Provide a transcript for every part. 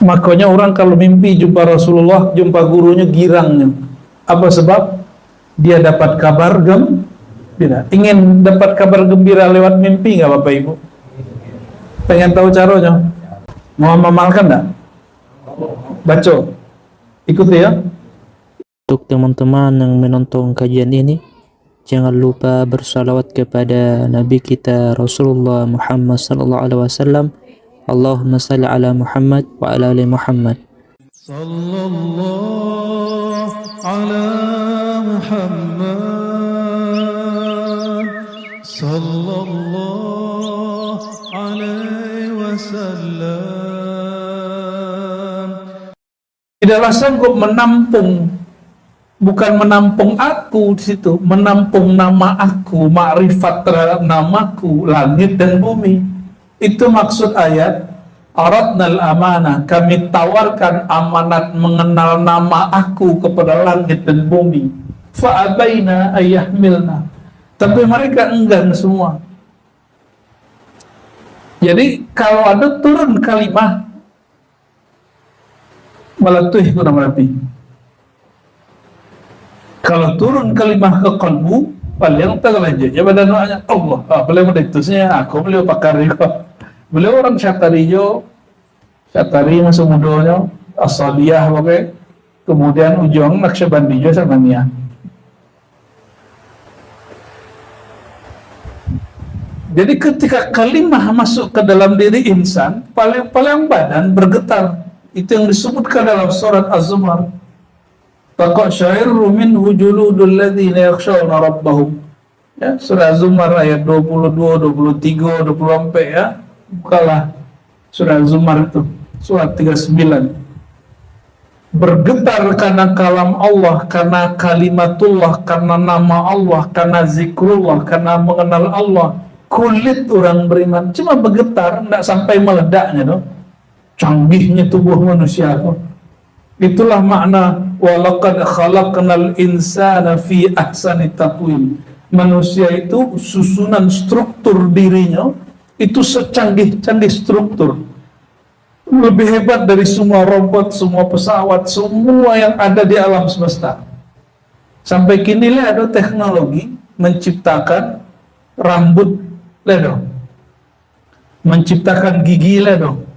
Makanya orang kalau mimpi jumpa Rasulullah, jumpa gurunya, girangnya. Apa sebab? Dia dapat kabar gembira. Ingin dapat kabar gembira lewat mimpi nggak Bapak Ibu? Pengen tahu caranya? Mau amalkan nggak? Baca. Ikuti ya. Untuk teman-teman yang menonton kajian ini, jangan lupa bersalawat kepada Nabi kita Rasulullah Muhammad sallallahu alaihi wasallam. Allahumma salli ala Muhammad wa ala ali Muhammad. Sallallahu ala Muhammad sallallahu alaihi wasallam. Tidaklah sanggup menampung, bukan menampung aku di situ, menampung nama aku, makrifat terhadap namaku, langit dan bumi. Itu maksud ayat aradnal amanah, kami tawarkan amanat mengenal nama aku kepada langit dan bumi. Fa'abaina ayyahmilna, tapi mereka enggan semua. Jadi kalau ada turun kalimah melatuh kurang lebih. Kalau turun kalimah ke kalbu, paling terlanjutnya pada doanya Allah. Beliau menditusnya, aku beliau pakar juga. Beliau orang Syatarijo, Syatari masuk mudanya, Asaliyah pakai, kemudian ujung Naqsyabandiyah sama Nia. Jadi ketika kalimah masuk ke dalam diri insan, paling badan bergetar. Itu yang disebutkan dalam surat Az-Zumar. Taqasyairu minhu juludul ladzina yakhshawna rabbahum. Ya, surah Az-Zumar ayat 22, 23, 24 ya. Bukalah surah Az-Zumar itu, surat 39. Bergetar karena kalam Allah, karena kalimatullah, karena nama Allah, karena zikrullah, karena mengenal Allah. Kulit orang beriman cuma bergetar, tidak sampai meledaknya tuh. Canggihnya tubuh manusia tuh. Itulah makna walaqad khalaqnal insana fi ahsani taqwim. Manusia itu susunan struktur dirinya itu secanggih-canggih struktur. Lebih hebat dari semua robot, semua pesawat, semua yang ada di alam semesta. Sampai kini ada teknologi menciptakan rambut ledo, menciptakan gigi ledo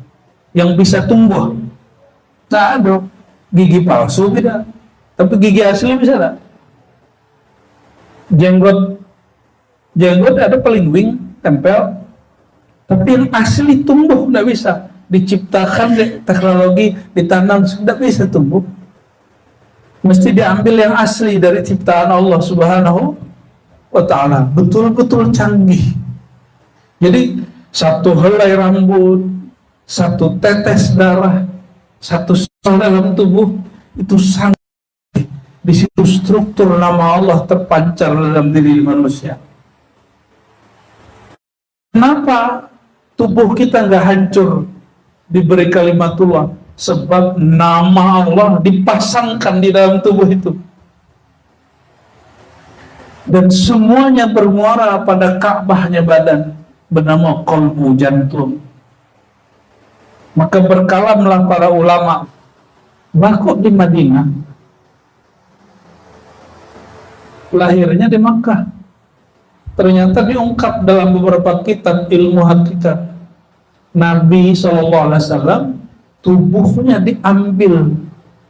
yang bisa tumbuh. Tak ada gigi palsu tidak, tapi gigi asli bisa tak? Jenggot ada pelindung tempel, tapi yang asli tumbuh tidak bisa. Diciptakan teknologi ditanam tidak bisa tumbuh. Mesti diambil yang asli dari ciptaan Allah Subhanahu wa Ta'ala. Betul-betul canggih. Jadi satu helai rambut, satu tetes darah, satu sel dalam tubuh itu sangat. Di situ struktur nama Allah terpancar dalam diri manusia. Kenapa tubuh kita nggak hancur diberi kalimatullah? Sebab nama Allah dipasangkan di dalam tubuh itu. Dan semuanya bermuara pada Ka'bahnya badan, bernama qalbu, jantung. Maka berkalamlah para ulama, Bakok di Madinah, lahirnya di Makkah. Ternyata diungkap dalam beberapa kitab ilmu hakikat. Nabi SAW tubuhnya diambil,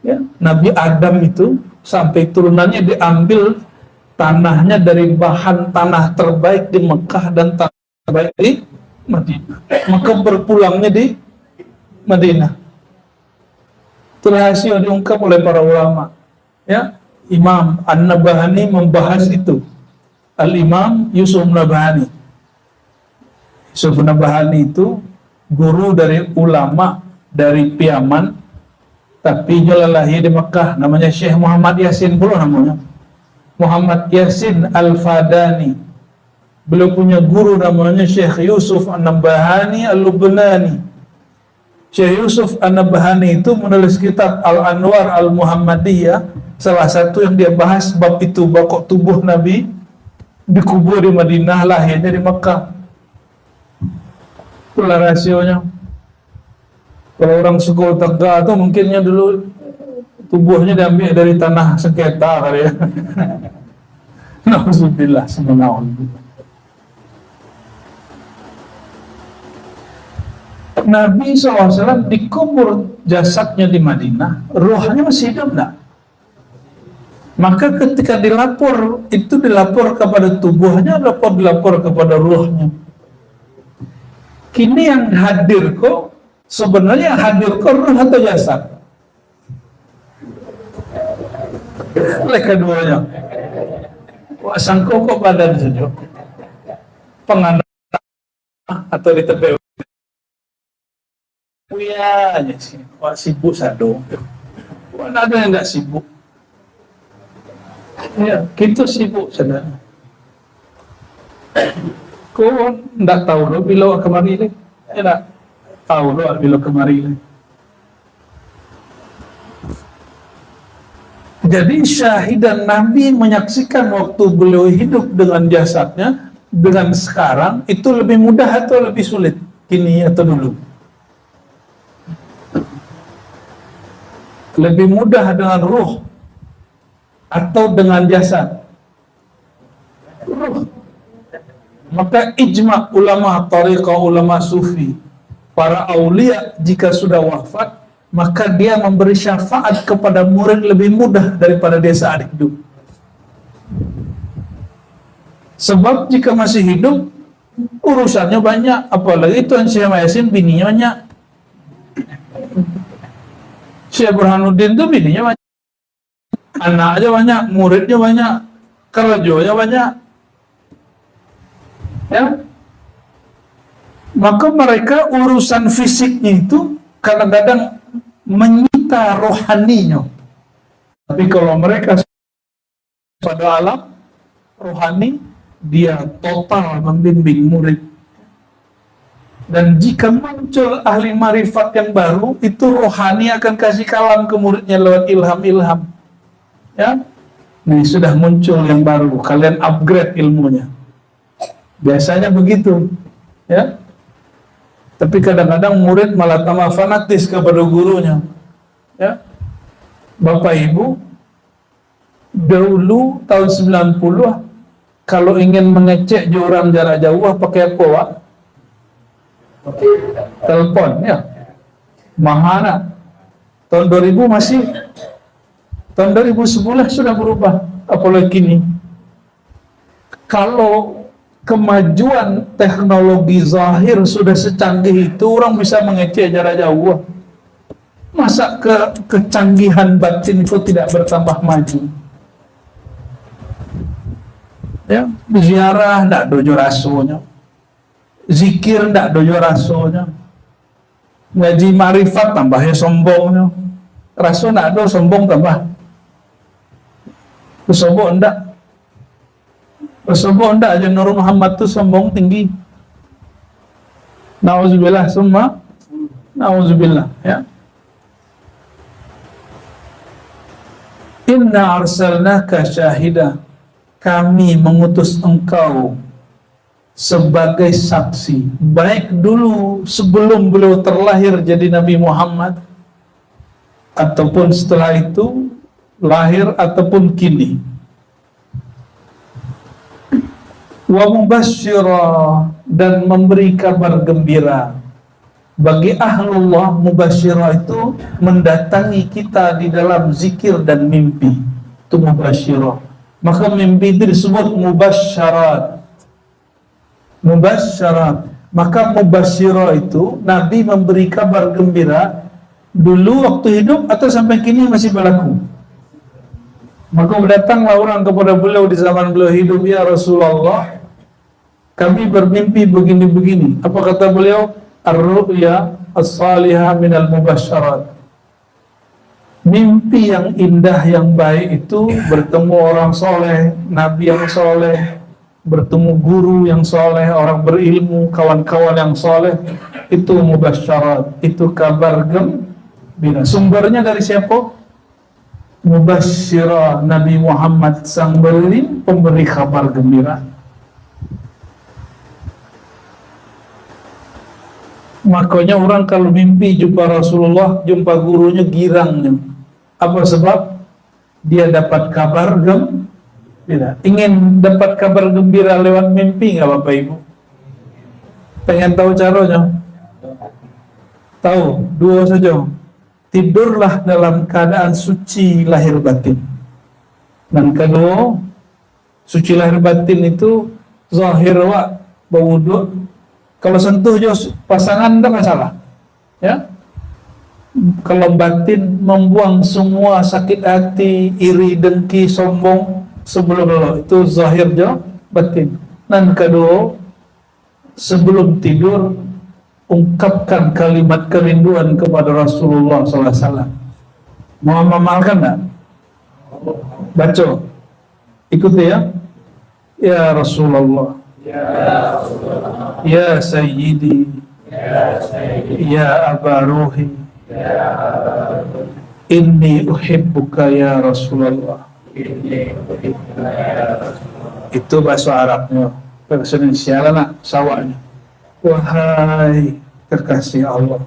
ya, Nabi Adam itu sampai turunannya diambil tanahnya dari bahan tanah terbaik di Mekah dan tanah terbaik di Madinah. Maka berpulangnya di Madinah. Itu rahasia diungkap oleh para ulama. Ya, Imam An-Nabahani membahas itu. Al-Imam Yusuf Nabahani. Yusuf Nabahani itu guru dari ulama dari Piyaman, tapi dia lahir di Mekah. Namanya Syekh Muhammad Yasin pula namanya. Muhammad Yasin Al-Fadani. Beliau punya guru namanya Syekh Yusuf An-Nabahani Al-Lubnani. Syekh Yusuf An-Nabahani itu menulis kitab Al-Anwar Al-Muhammadiyah. Salah satu yang dia bahas bab itu, bakok tubuh Nabi dikubur di Madinah, lahirnya di Mekah. Itulah rahasionya. Kalau orang suku Tengah tuh mungkinnya dulu tubuhnya diambil dari tanah sengketa kali ya. Nauzubillah, subhanallah. Nabi SAW dikubur jasadnya di Madinah, rohnya masih hidup enggak? Maka ketika dilapor, itu dilapor kepada tubuhnya, dilapor kepada rohnya. Kini yang hadir kok, sebenarnya yang hadir kok roh atau jasad? Oleh keduanya. Wah, sangko kok badan saja. Pengantar atau di tepi. Iya aja sih. Wah, sibuk sado. Wah, ada yang enggak sibuk. Ya, kita sibuk saudara. Kau enggak tahu lo bila kemari le? Enggak tahu lo bila kemari le. Jadi syahidan Nabi menyaksikan waktu beliau hidup dengan jasadnya dengan sekarang itu lebih mudah atau lebih sulit? Kini atau dulu? Lebih mudah dengan ruh atau dengan jasad? Ruh. Maka ijma' ulama tariqah, ulama sufi, para aulia jika sudah wafat, maka dia memberi syafaat kepada murid lebih mudah daripada dia saat hidup. Sebab jika masih hidup, urusannya banyak, apalagi Tuan Syekh Yasin bininya banyak. Syekh Burhanuddin itu bininya banyak, anaknya banyak, muridnya banyak, kerjanya banyak. Ya, maka mereka urusan fisiknya itu kadang-kadang menyita rohaninya. Tapi kalau mereka pada alam rohani, dia total membimbing murid. Dan jika muncul ahli marifat yang baru, itu rohani akan kasih kalam ke muridnya lewat ilham-ilham. Ya, nih sudah muncul yang baru, kalian upgrade ilmunya. Biasanya begitu, ya. Tapi kadang-kadang murid malah tambah fanatis kepada gurunya. Ya. Bapak Ibu, dahulu tahun 90 kalau ingin mengecek joran jarak jauh pakai apa, Pak? Telepon, ya. Mahana. Tahun 2000 masih. Tahun 2010 sudah berubah, apalagi kini. Kalau kemajuan teknologi zahir sudah secanggih itu, orang bisa mengecek jarak jauh. Masa kecanggihan batin itu tidak bertambah maju? Ya, ziarah ndak dojo rasonya, zikir ndak dojo rasonya, ngaji marifat tambahnya sombongnya, raso ndak do sombong tambah, sombong ndak. Sombong enggak aja Nur Muhammad tuh sombong tinggi. Nauzubillah summa nauzubillah, ya. Inna arsalnaka syahida, kami mengutus engkau sebagai saksi, baik dulu sebelum beliau terlahir jadi Nabi Muhammad, ataupun setelah itu lahir, ataupun kini. Wa mubasyira, dan memberi kabar gembira. Bagi ahlullah, mubasyira itu mendatangi kita di dalam zikir dan mimpi. Itu mubasyira. Maka mimpi itu disebut mubasyarat. Mubasyarat. Maka mubasyira itu Nabi memberi kabar gembira dulu waktu hidup atau sampai kini masih berlaku. Maka datanglah orang kepada beliau di zaman beliau hidup, ya Rasulullah, kami bermimpi begini-begini. Apa kata beliau? Ar-ru'ya as-salihah minal mubasyarat. Mimpi yang indah, yang baik itu bertemu orang soleh, nabi yang soleh, bertemu guru yang soleh, orang berilmu, kawan-kawan yang soleh. Itu mubasyarat, itu kabar gembira. Sumbernya dari siapa? Mubasyirah, Nabi Muhammad sang pemberi kabar gembira. Makanya orang kalau mimpi jumpa Rasulullah, jumpa gurunya, girangnya. Apa sebab? Dia dapat kabar gembira. Ingin dapat kabar gembira lewat mimpi nggak Bapak Ibu? Pengen tahu caranya? Tahu? Dua saja. Tidurlah dalam keadaan suci lahir batin. Dan kedua, suci lahir batin itu zahir wa berwudu. Kalau sentuh pasangan tidak masalah. Ya. Kalau batin membuang semua sakit hati, iri, dengki, sombong sebelum lo, itu zahir batin. Dan kedua, sebelum tidur ungkapkan kalimat kerinduan kepada Rasulullah SAW. Mau mengamalkan tak? Baca, ikuti ya. Ya Rasulullah, ya Sayyidi, ya Aba Ruhi, inni uhibbuka ya Rasulullah. Itu bahasa Arabnya. Bahasa Indonesia lah nak sawaknya. Wahai kekasih Allah,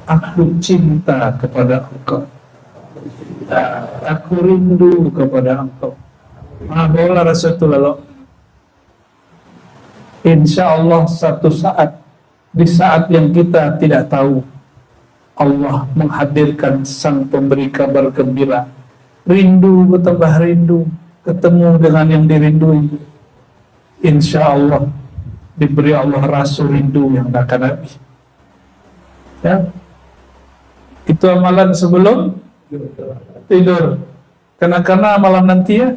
aku cinta kepada engkau, aku rindu kepada engkau. Bola rasa itu lalu. Insya Allah satu saat, di saat yang kita tidak tahu, Allah menghadirkan sang pemberi kabar gembira. Rindu bertambah rindu, ketemu dengan yang dirindui. Insya Allah diberi Allah rasa rindu yang tak akan habis. Ya, itu amalan sebelum tidur. Karena malam nanti ya,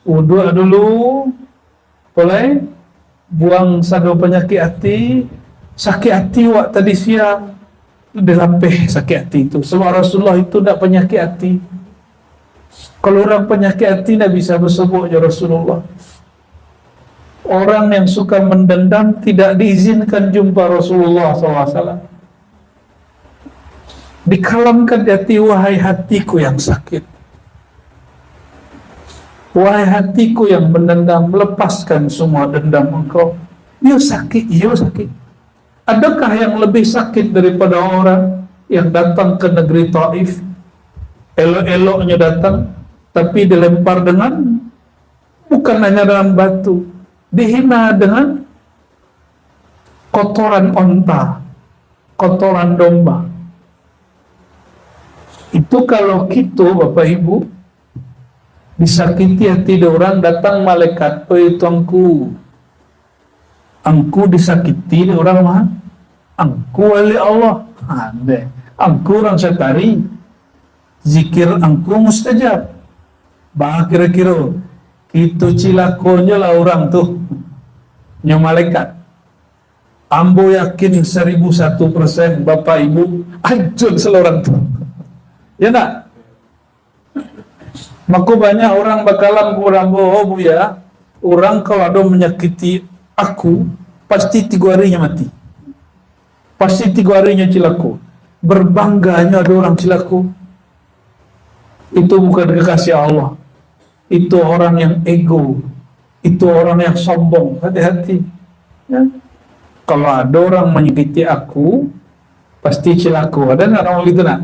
wudu dulu, boleh buang sadu penyakit hati. Sakit hati wak tadi siang dilapih sakit hati itu. Sebab Rasulullah itu tidak penyakit hati. Kalau orang penyakit hati tidak bisa bersebut ya Rasulullah. Orang yang suka mendendam tidak diizinkan jumpa Rasulullah SAW. Dikalamkan di hati, wahai hatiku yang sakit, wahai hatiku yang mendendam, lepaskan semua dendam engkau. Ia sakit, ia sakit. Adakah yang lebih sakit daripada orang yang datang ke negeri Taif, elok-eloknya datang, tapi dilempar dengan, bukan hanya dengan batu, dihina dengan kotoran onta, kotoran domba. Itu kalau kita Bapak Ibu disakiti hati orang, datang malaikat, oh itu angku disakiti orang mah, angku oleh Allah, angku orang setari, zikir angku mustajab. Bah kira-kira itu cilakonya lah orang tuh nya malaikat. Ambo yakin 1001% Bapak Ibu hancur seorang tuh. Ya enggak? Maka banyak orang bakalan kurang bohong ya. Orang kalau ada menyakiti aku, pasti 3 harinya mati. Pasti 3 harinya cilaka. Berbangganya ada orang cilaka. Itu bukan kekasih Allah. Itu orang yang ego. Itu orang yang sombong. Hati-hati. Ya. Kalau ada orang menyakiti aku, pasti cilaka. Ada nggak orang gitu nak?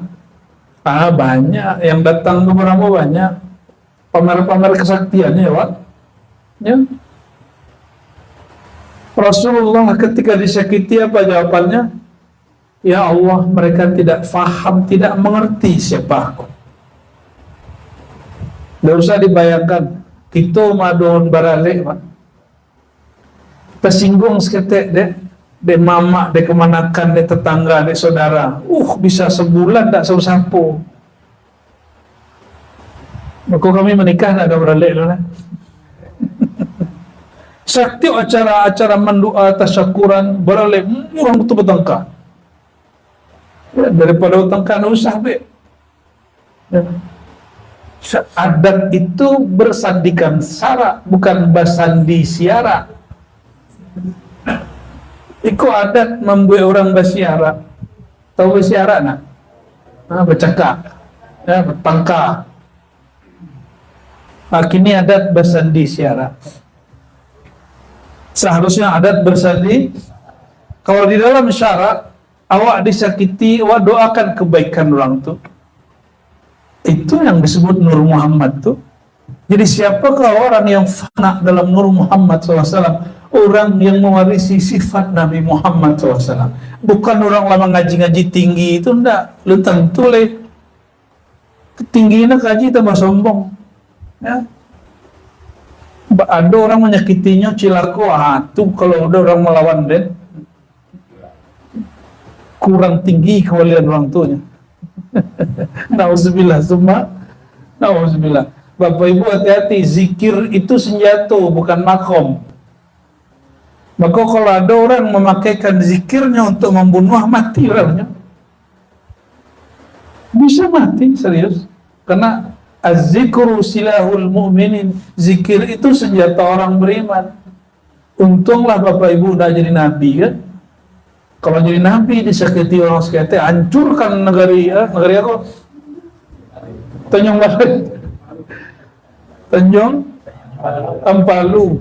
Banyak yang datang ke Brahmo, banyak pamer-pamer kesaktiannya, Pak. Ya. Rasulullah ketika disakiti apa jawabannya? Ya Allah, mereka tidak faham, tidak mengerti siapa aku. Tidak usah dibayangkan, kita madon barale, Pak. Tersinggung seketik deh. De mama, de kemanakan, de tetangga, de saudara. Bisa sebulan tak sapu-sapu. Maka kami menikah tak ada beralik lah. Sakti acara-acara mendua tasyakuran beralik, orang betul bertengkar. Ya, daripada bertengkar, tak usah be. Ya. Adat itu bersandikan sara, bukan bersandi siara. Ikut adat membuat orang bersiara. Tahu bersiara nak? Bercakap, ya, bertangkar. Kini adat bersandi siara. Seharusnya adat bersandi Kalau di dalam syarat awak disakiti, awak doakan kebaikan orang tuh. Itu yang disebut Nur Muhammad tuh. Jadi siapakah orang yang fana dalam Nur Muhammad SAW? Orang yang mewarisi sifat Nabi Muhammad SAW. Bukan orang lama ngaji-ngaji tinggi itu, enggak. Lu tentu leh ketinggiannya kaji tambah sombong. Ya. Ada orang menyakitinya cilako, tuh kalau ada orang melawan dia kurang tinggi kewalian orang tuanya. Nauzubillah, semua nauzubillah. Bapak Ibu hati-hati, zikir itu senjata, bukan makom. Maka kalau ada orang memakaikan zikirnya untuk membunuh, mati orangnya. Bisa mati, serius. Karena az-zikru silahul mu'minin. Zikir itu senjata orang beriman. Untunglah Bapak Ibu udah jadi nabi kan. Kalau jadi nabi disakiti orang sekete, hancurkan negeri apa? Tanjung Balai. Tanjung Ampalu.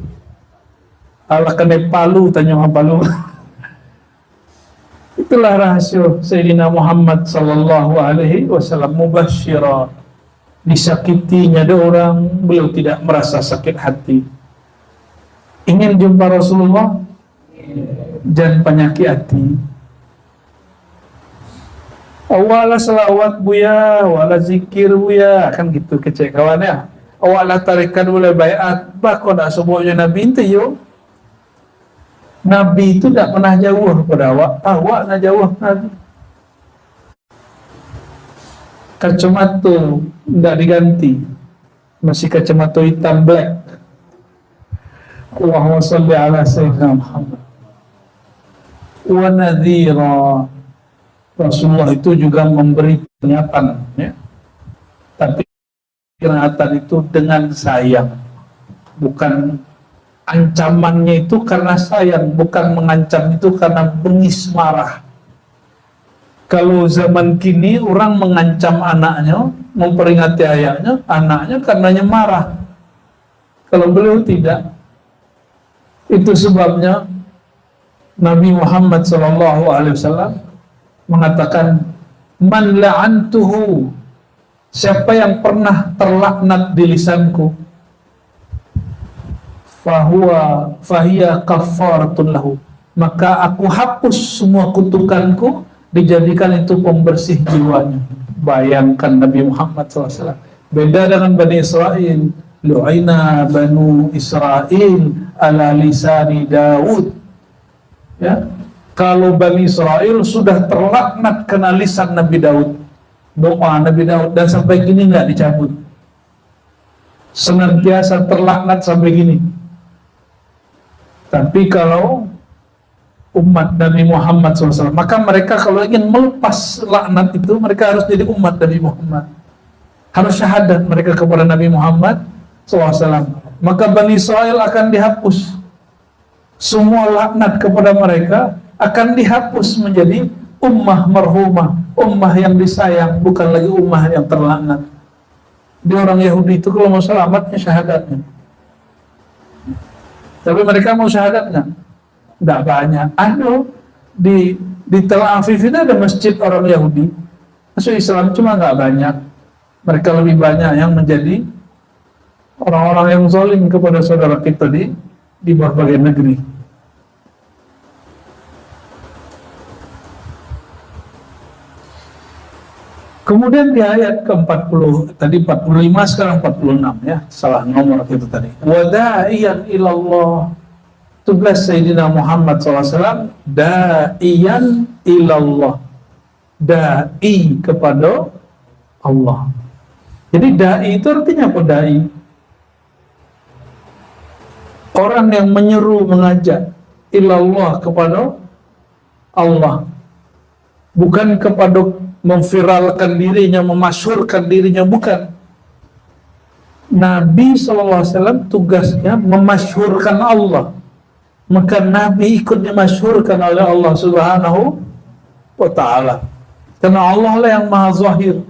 Ala kene Palu, Tanjung Ampalu. Itulah rahasia Sayyidina Muhammad sallallahu alaihi wasallam, mubasysyira. Disakitinya ada orang, beliau tidak merasa sakit hati. Ingin jumpa Rasulullah, jangan penyakit hati. Awala salawat buya, wala zikir buya, kan gitu kecek kawannya. Awala tarikan mulai bayat, bah kau nak sebutnya Nabi itu yo. Nabi itu tidak pernah jauh pada awak nak jauh Nabi. Kacamata tidak diganti, masih kacamata hitam black. Allahumma salli ala sayyidina Muhammad. Wa nadhira. Rasulullah itu juga memberi peringatan, ya. Tapi peringatan itu dengan sayang, bukan ancamannya itu karena sayang, bukan mengancam itu karena bengis marah. Kalau zaman kini orang mengancam anaknya, memperingati anaknya karenanya marah. Kalau beliau tidak. Itu sebabnya Nabi Muhammad SAW mengatakan, man la'antuhu, siapa yang pernah terlaknat di lisanku, fahiya kaffaratun lahu, maka aku hapus semua kutukanku, dijadikan itu pembersih jiwanya. Bayangkan Nabi Muhammad SAW. Beda dengan Bani Israel. Lu'ina Banu Israel ala lisani Daud. Ya. Kalau Bani Israel sudah terlaknat kena lisan Nabi Daud, doa Nabi Daud, dan sampai gini nggak dicabut. Senantiasa terlaknat sampai gini. Tapi kalau umat Nabi Muhammad SAW, maka mereka kalau ingin melepas laknat itu, mereka harus jadi umat Nabi Muhammad. Harus syahadat mereka kepada Nabi Muhammad SAW. Maka Bani Israel akan dihapus. Semua laknat kepada mereka akan dihapus menjadi ummah marhumah, ummah yang disayang, bukan lagi ummah yang terlaknat. Di orang Yahudi itu kalau mau selamatnya syahadatnya. Tapi mereka mau syahadat nggak? Nggak banyak. Di Tel Aviv itu ada masjid orang Yahudi. Masuk Islam cuma nggak banyak. Mereka lebih banyak yang menjadi orang-orang yang zalim kepada saudara kita di berbagai negeri. Kemudian di ayat ke-40, tadi 45, sekarang 46 ya, salah nomor itu tadi. Wada'iyan ilallah, tugas Sayyidina Muhammad SAW, da'iyan ilallah, da'i kepada Allah. Jadi da'i itu artinya apa da'i? Orang yang menyeru, mengajak ilallah kepada Allah, bukan kepada memviralkan dirinya, memasyhurkan dirinya, bukan. Nabi SAW tugasnya memasyhurkan Allah, maka Nabi ikut dimasyhurkan oleh Allah Subhanahu wa Ta'ala, karena Allah lah yang maha zahir.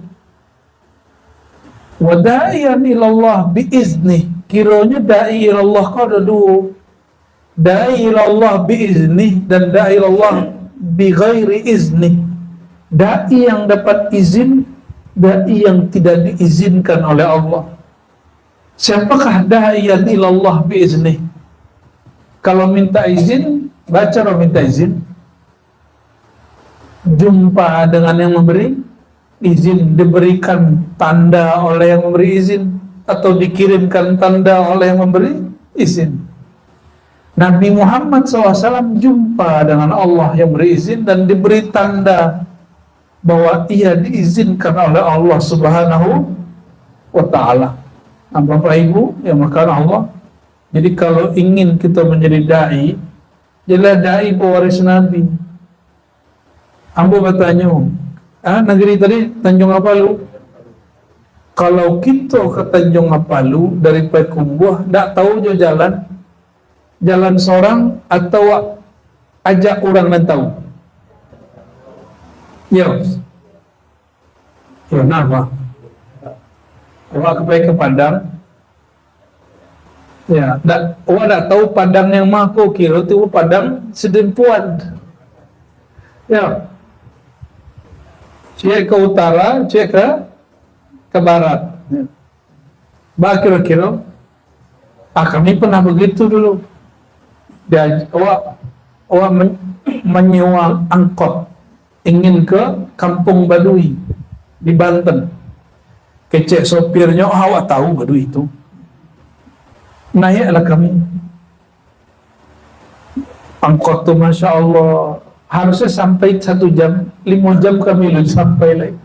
Wa da'iyan ilallah biizni, kiranya da'i ilallah kau ada dua. da'i ilallah biiznih dan da'i ilallah bi ghairi iznih. Dai yang dapat izin, dai yang tidak diizinkan oleh Allah. Siapakah da'iyan ilallah biiznih? Kalau minta izin, baca lo minta izin. Jumpa dengan yang memberi izin, diberikan tanda oleh yang memberi izin, atau dikirimkan tanda oleh yang memberi izin. Nabi Muhammad SAW jumpa dengan Allah yang beri izin dan diberi tanda bahwa ia diizinkan oleh Allah Subhanahu wa Ta'ala. Nah, Bapak Ibu yang makan Allah, jadi kalau ingin kita menjadi da'i, jadilah da'i pewaris Nabi. Ambo bertanya, negeri tadi Tanjung Apalu. Kalau kita ke Tanjung Apalu dari Payakumbuh, tak tahu jo jalan seorang atau ajak orang yang tahu. Ya, kenapa? Awak ke Padang, ya, awak tak tahu Padang yang mako kira itu Padang Sedempuan. Ya, cek ke utara, cek ke barat. Ya. Bah kira-kira, kami pernah begitu dulu. Dan awak menyewa angkot ingin ke Kampung Baduy di Banten. Kecek sopirnya, awak tahu Baduy itu. Naiklah kami. Angkot tuh Masya Allah harusnya sampai 1 jam, 5 jam kami belum sampai lagi.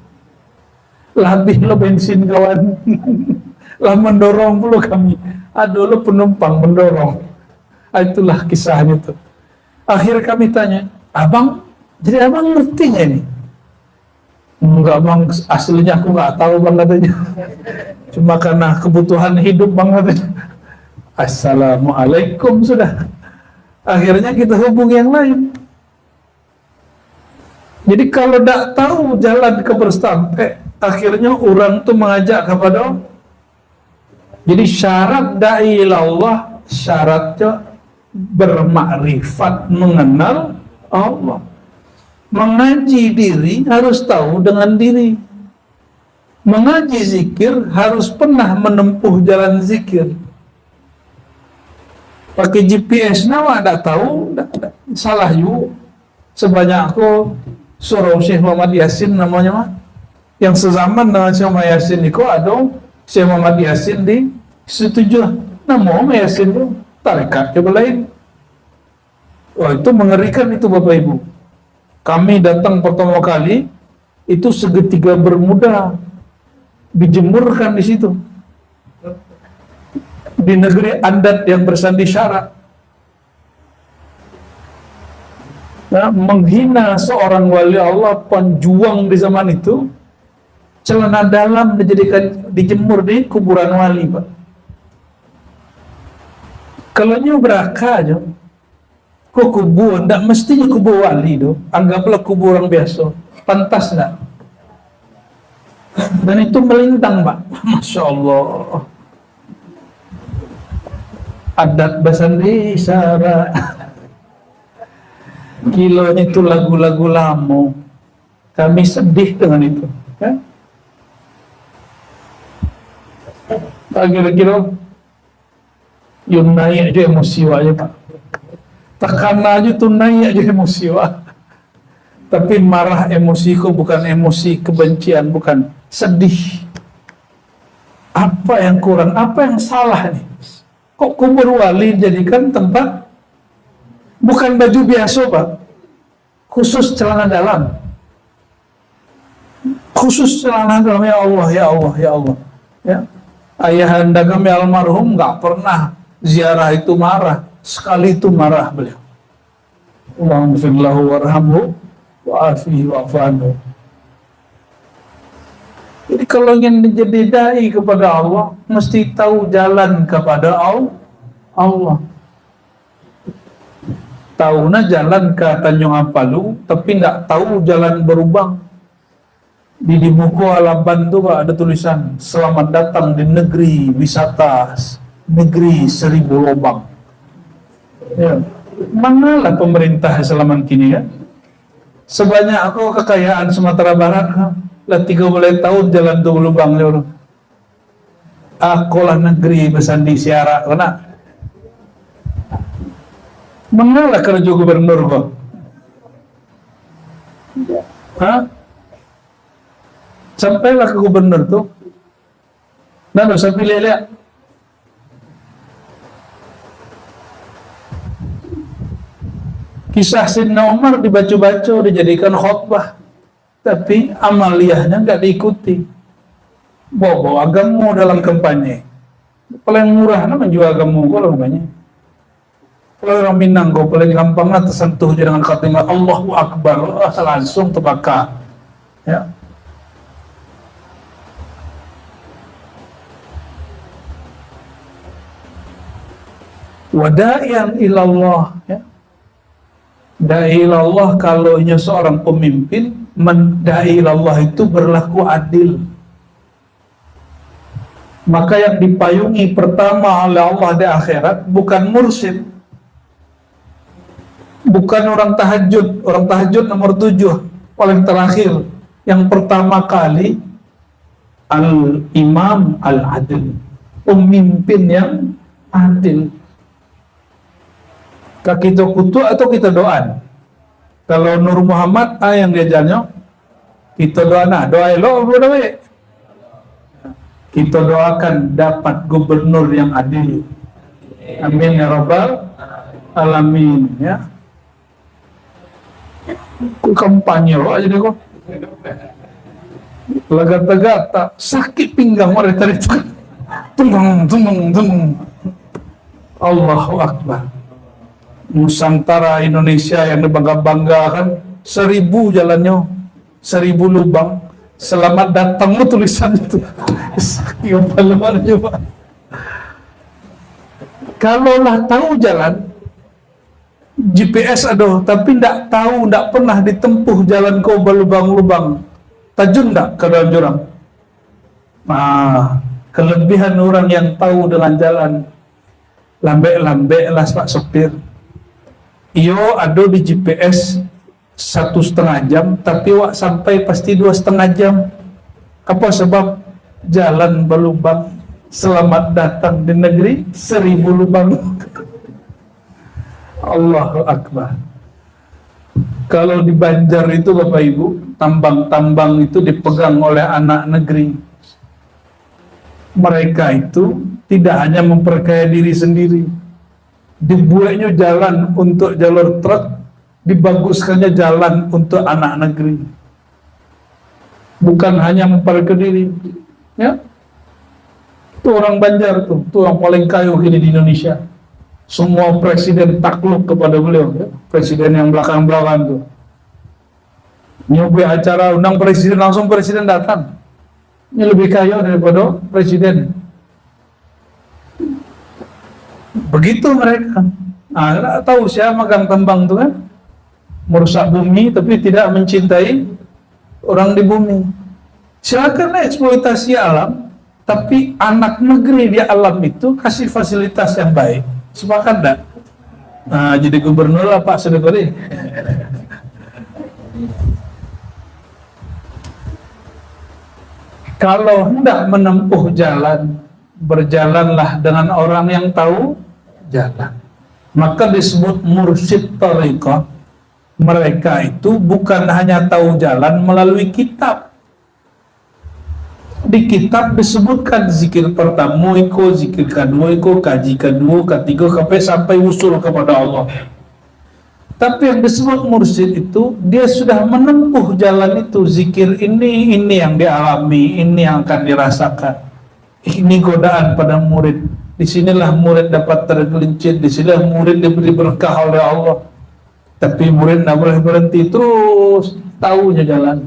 Lebih lo bensin kawan. Lah mendorong pula kami. Aduh lo penumpang mendorong. Itulah kisahnya tuh. Akhir kami tanya, abang, jadi abang ngerti nggak ini? Enggak bang, aslinya aku nggak tahu bang katanya. Cuma karena kebutuhan hidup bang katanya. Assalamualaikum sudah. Akhirnya kita hubungi yang lain. Jadi kalau tidak tahu jalan ke bersampai, akhirnya orang tuh mengajak kepada. Jadi syarat da'i ilallah, syaratnya bermakrifat, mengenal Allah. Mengaji diri harus tahu dengan diri. Mengaji zikir harus pernah menempuh jalan zikir. Pakai GPS nama tak tahu, salah juga. Sebanyak aku suruh Syekh Muhammad Yasin namanya mah, yang sezaman dengan Syekh Muhammad Yasin itu ada Syekh Muhammad Yasin di setuju nama Muhammad Yasin itu tarekat coba lain. Wah itu mengerikan itu Bapak Ibu. Kami datang pertama kali itu segitiga bermuda dijemurkan di situ di negeri adat yang bersandi syarat. Nah, menghina seorang wali Allah penjuang di zaman itu, celana dalam dijemur di kuburan wali Pak. Kalau beraka aja, kok kubur, ndak mestinya kubur wali do, anggaplah kubur orang biasa, pantas ndak? Dan itu melintang Pak, Masya Allah. Adat Basandi Syarat. Kilonya itu lagu-lagu lama. Kami sedih dengan itu. Ya? Kira-kira yung naik aja emosi aja Pak. Tekan aja tuh naik aja emosi wa. Tapi marah emosiku bukan emosi kebencian, bukan sedih. Apa yang kurang? Apa yang salah nih? Kok kubur wali jadikan tempat bukan baju biasa Pak, khusus celana dalam, khusus celana dalam. Ya Allah, ya Allah, ya Allah. Ya, ayahanda kami almarhum nggak pernah ziarah itu marah, sekali itu marah beliau. Allahumma firlahu warhamhu wa'afihi wa'afanhu. Jadi kalau ingin menjadi dai kepada Allah, mesti tahu jalan kepada Allah. Tahunya jalan ke Tanjung Apalu, tapi tidak tahu jalan berubang. Di buku halaman itu ada tulisan, selamat datang di negeri wisata, negeri 1000 lubang. Ya. Manalah pemerintah selama kini ya? Sebanyak aku kekayaan Sumatera Barat, lah 30 tahun jalan tuh lubang orang. Aku lah negeri besandi siara, kena. Manalah kerja gubernur kok? Hah? Sampailah ke gubernur tuh. Nah, usah pilih-pilih. Kisah Sayyidina Umar dibaca-baca, dijadikan khutbah, tapi amaliyahnya nggak diikuti. Bawa agama dalam kampanye. Paling murah namanya jual agama kalau namanya. Kalau orang Minang kau paling gampang lah tersentuh dengan kalimat Allahu Akbar, langsung terbakar. Ya. Wada'ian ilallah, ya. Da'i ilallah kalau nya seorang pemimpin, da'i ilallah itu berlaku adil. Maka yang dipayungi pertama oleh Allah di akhirat bukan mursyid, bukan orang tahajud nomor 7 paling terakhir. Yang pertama kali al-imam al-adil, pemimpin yang adil. Kita kutu atau kita doan? Kalau Nur Muhammad yang diajarnya kita doa, doa lo berdoa. Kita doakan dapat gubernur yang adil. Amin ya rabbal alamin, ya. Ku kampanye lo aja deh kok. Lagat-lagat sakit pinggang orang tadi. Tung. Allahu Akbar. Nusantara Indonesia yang dibangga-banggakan 1000 jalannya, 1000 lubang. Selamat datang lo tulisannya tuh. Kalau lah tahu jalan, GPS ada, tapi tidak tahu, tidak pernah ditempuh jalan kau berlubang-lubang, tajun tak ke dalam jurang. Nah, kelebihan orang yang tahu dengan jalan, lambe-lambe lah Pak Sopir. Iyo ada di GPS 1,5 jam, tapi wak sampai pasti 2,5 jam. Apa sebab? Jalan berlubang. Selamat datang di negeri 1000 lubang. Allahu Akbar. Kalau di Banjar itu Bapak Ibu, tambang-tambang itu dipegang oleh anak negeri. Mereka itu tidak hanya memperkaya diri sendiri, dibuatnya jalan untuk jalur truk, dibaguskannya jalan untuk anak negeri. Bukan hanya memperkaya diri, ya. Itu orang Banjar tuh orang paling kaya gini di Indonesia. Semua presiden takluk kepada beliau, ya. Presiden yang belakang-belakang tuh. Nyoba acara undang presiden, langsung presiden datang. Ini lebih kaya daripada presiden. Begitu mereka. Nah, tahu siapa magang tambang itu kan? Merusak bumi tapi tidak mencintai orang di bumi. Silakan eksploitasi alam, tapi anak negeri di alam itu kasih fasilitas yang baik. Sepakat tak? Nah, jadi gubernur lah Pak Sedekori. Kalau hendak menempuh jalan, berjalanlah dengan orang yang tahu jalan. Maka disebut mursyid thariqah. Mereka itu bukan hanya tahu jalan melalui kitab. Di kitab disebutkan zikir pertama iko, zikir kedua iko, kaji kedua, ketiga sampai usul kepada Allah. Tapi yang disebut mursyid itu dia sudah menempuh jalan itu. Zikir ini yang dialami, ini yang akan dirasakan. Ini godaan pada murid. Disinilah murid dapat tergelincir, disinilah murid diberi berkah oleh Allah. Tapi murid tidak boleh berhenti, terus tahunya jalan.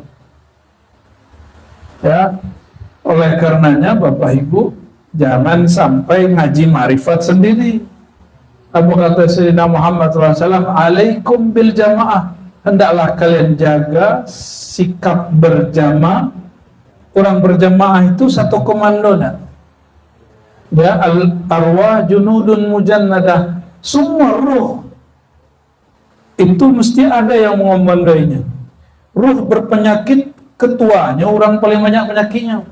Ya, oleh karenanya Bapak Ibu jangan sampai ngaji marifat sendiri. Apa kata Sayyidina Muhammad SAW? Alaikum bil jamaah. Hendaklah kalian jaga sikap berjamaah. Orang berjamaah itu satu komando. Ya, al-arwah junudun mujannadah. Semua ruh itu mesti ada yang mengomandainya. Ruh berpenyakit, ketuanya orang paling banyak penyakitnya.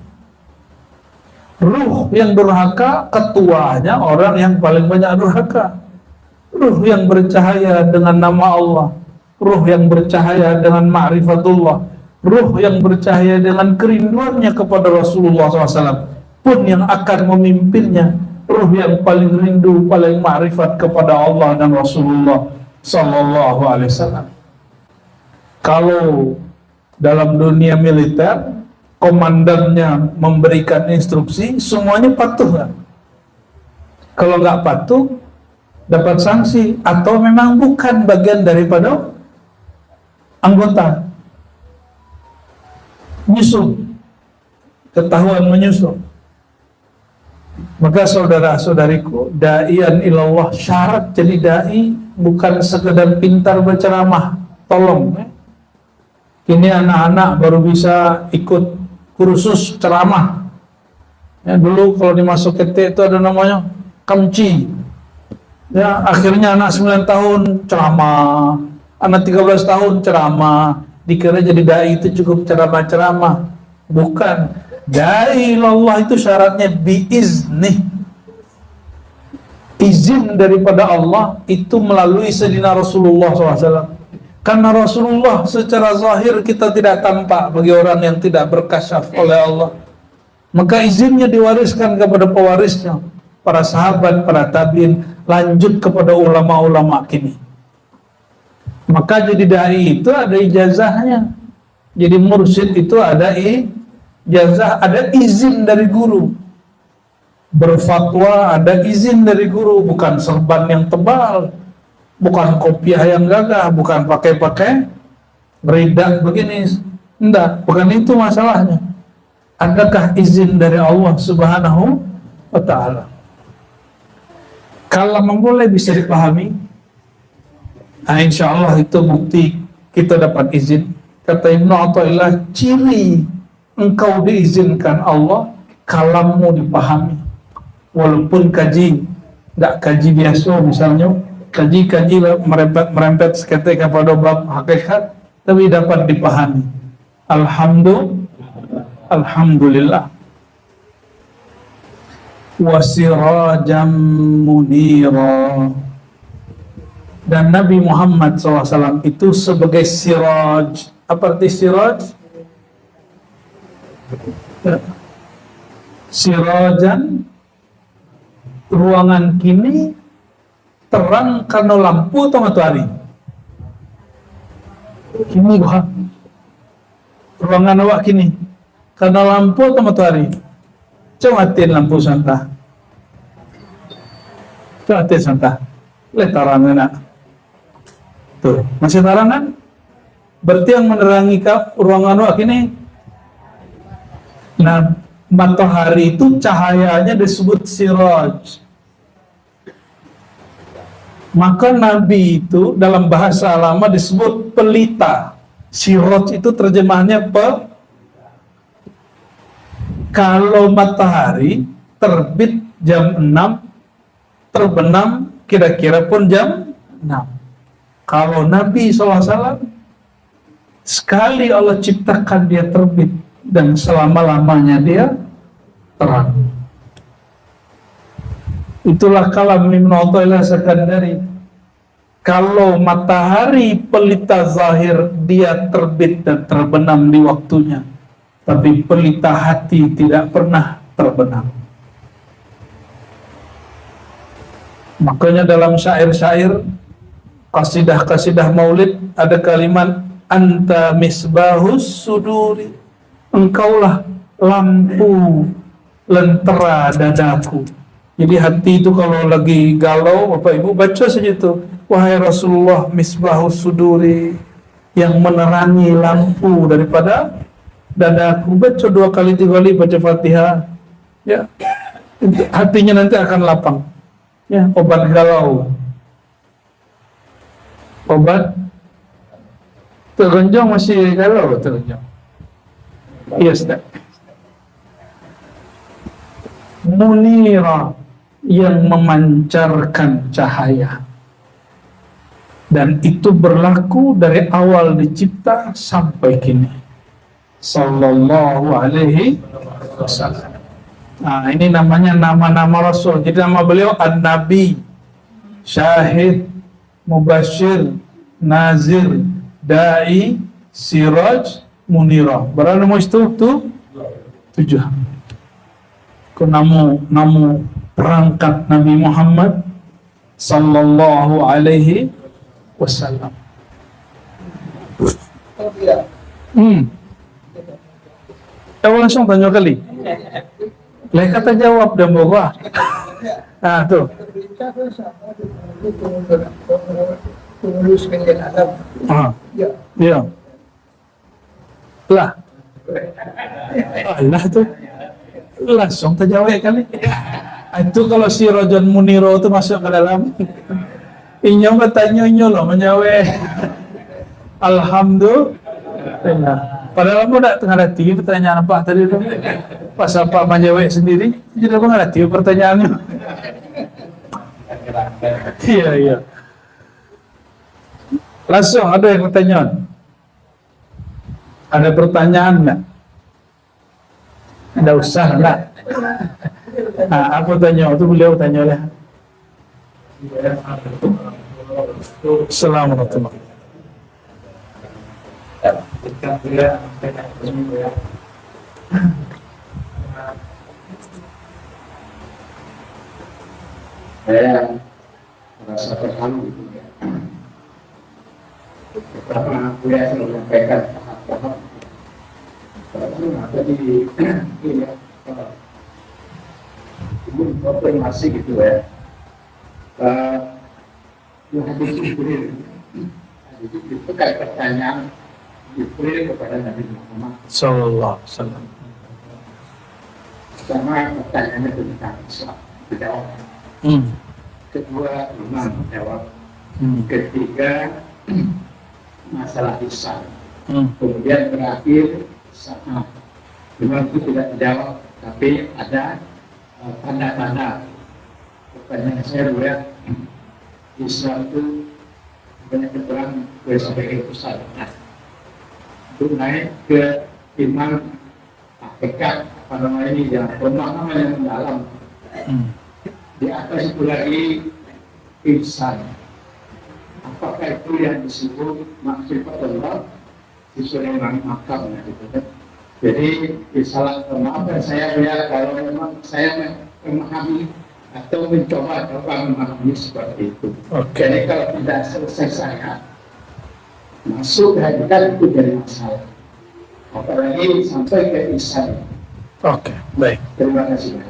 Ruh yang durhaka, ketuanya orang yang paling banyak durhaka. Ruh yang bercahaya dengan nama Allah, ruh yang bercahaya dengan ma'rifatullah, ruh yang bercahaya dengan kerinduannya kepada Rasulullah SAW pun yang akan memimpinnya. Ruh yang paling rindu, paling ma'rifat kepada Allah dan Rasulullah Sallallahu Alaihi Wasallam. Kalau dalam dunia militer, komandannya memberikan instruksi, semuanya patuh kan? Kalau nggak patuh, dapat sanksi atau memang bukan bagian daripada anggota. Nyusup, ketahuan menyusup. Maka saudara-saudariku, da'ian ilallah, syarat jadi da'i bukan sekedar pintar berceramah. Tolong ya. Kini anak-anak baru bisa ikut kursus ceramah ya. Dulu kalau dimasuk KT itu ada namanya kamci ya. Akhirnya anak 9 tahun ceramah, anak 13 tahun ceramah, dikira jadi da'i itu cukup ceramah-ceramah. Bukan. Da'i ilallah itu syaratnya biizni, izin daripada Allah itu melalui Sayyidina Rasulullah SAW. Karena Rasulullah secara zahir kita tidak tampak bagi orang yang tidak berkasyaf oleh Allah, maka izinnya diwariskan kepada pewarisnya, para sahabat, para tabiin, lanjut kepada ulama-ulama kini. Maka jadi da'i itu ada ijazahnya, jadi mursyid itu ada ijazah, ada izin dari guru. Berfatwa ada izin dari guru, bukan serban yang tebal, bukan kopiah yang gagah, bukan pakai-pakai ridak begini. Enggak, bukan itu masalahnya. Adakah izin dari Allah Subhanahu wa ta'ala? Kalau memboleh bisa dipahami, nah, insya Allah itu bukti kita dapat izin. Kata Ibnu Athaillah, ciri engkau diizinkan Allah, kalammu dipahami. Walaupun kaji, tidak kaji biasa misalnya, kaji merempet seketika pada bab hakikat, tapi dapat dipahami. Alhamdulillah. Wasirajam munira. Dan Nabi Muhammad SAW itu sebagai siraj. Apa arti siraj? Sirajan, ruangan kini terang karena lampu atau matahari? Kini gua ruangan awak kini karena lampu atau matahari? Coba matiin lampu santa, coba matiin santa, lihat tarangan nak tuh, masih tarangan? Berarti yang menerangi ruangan awak kini. Nah, matahari itu cahayanya disebut siraj. Maka Nabi itu dalam bahasa lama disebut pelita. Siraj itu terjemahannya kalau matahari terbit jam 6, terbenam kira-kira pun jam 6. Kalau Nabi SAW, sekali Allah ciptakan dia terbit, dan selama-lamanya dia terang. Itulah kalam Ibnu Athaillah Sakandari. Kalau matahari pelita zahir dia terbit dan terbenam di waktunya, tapi pelita hati tidak pernah terbenam. Makanya dalam syair-syair, kasidah-kasidah maulid ada kalimat anta misbahus suduri, engkaulah lampu lentera dadaku. Jadi hati itu kalau lagi galau, Bapak Ibu baca saja itu, wahai Rasulullah misbahus suduri, yang menerangi lampu daripada dadaku. Baca 2 kali 3 kali baca Fatihah, ya, hatinya nanti akan lapang. Ya, obat galau, obat teronjong, masih galau teronjong. Iya, Ustaz. Munira, yang memancarkan cahaya. Dan itu berlaku dari awal dicipta sampai kini. Sallallahu alaihi wasallam. Nah, ini namanya nama-nama Rasul. Jadi nama beliau An-Nabi, Syahid, Mubashir, Nazir, Da'i, Siraj, Munirah. Berapa nama itu? 7. Ku namu perangkat Nabi Muhammad sallallahu alaihi wasallam. Langsung tanya kali. Lah kata jawab dan bawa. Ah tuh. Ya. Lah. Allah tuh. Langsung terjawab kali. Itu kalau si Rajon Muniro itu masuk ke dalam. Inyo bertanya loh menjawab. Alhamdulillah. Padahal aku tak tengah hati pertanyaan apa tadi tu. Pas apa menjawab sendiri, jadi aku nggak hati pertanyaannya. Iya. Langsung ada yang pertanyaan. Ada pertanyaan nggak? Ada usah nggak? Nah, aku tanya, itu beliau tanya lah. Assalamualaikum. Saya merasa terharu gitu ya. Pertama, saya selalu menyampaikan tahap-tahap. Pertama, tadi ini ya, ibu konfirmasi gitu ya. Yang hadis Jibril, hadis itu kayak pertanyaan Jibril kepada Nabi Muhammad Sallallahu alaihi wasallam. Pertama, pertanyaannya tentang Islam, dijawab. Kedua, imam jawab. Ketiga, masalah hisab. Kemudian terakhir, saat imam itu tidak dijawab, tapi ada tanda-tanda. Pertanyaan saya dua, Islam itu banyak keterangan gue sebagai pusat. Nah, itu naik ke imam hakikat apa namanya ini yang pemahaman yang mendalam. Di atas itu lagi ihsan. Apakah itu yang disebut maksifat Allah sesuai dengan makamnya gitu kan? Jadi salah maafkan saya ya kalau memang saya memahami atau mencoba memahami seperti itu. Jadi kalau tidak selesai saya masuk ke hakikat itu jadi masalah. Apalagi sampai ke ihsan. Baik. Terima kasih.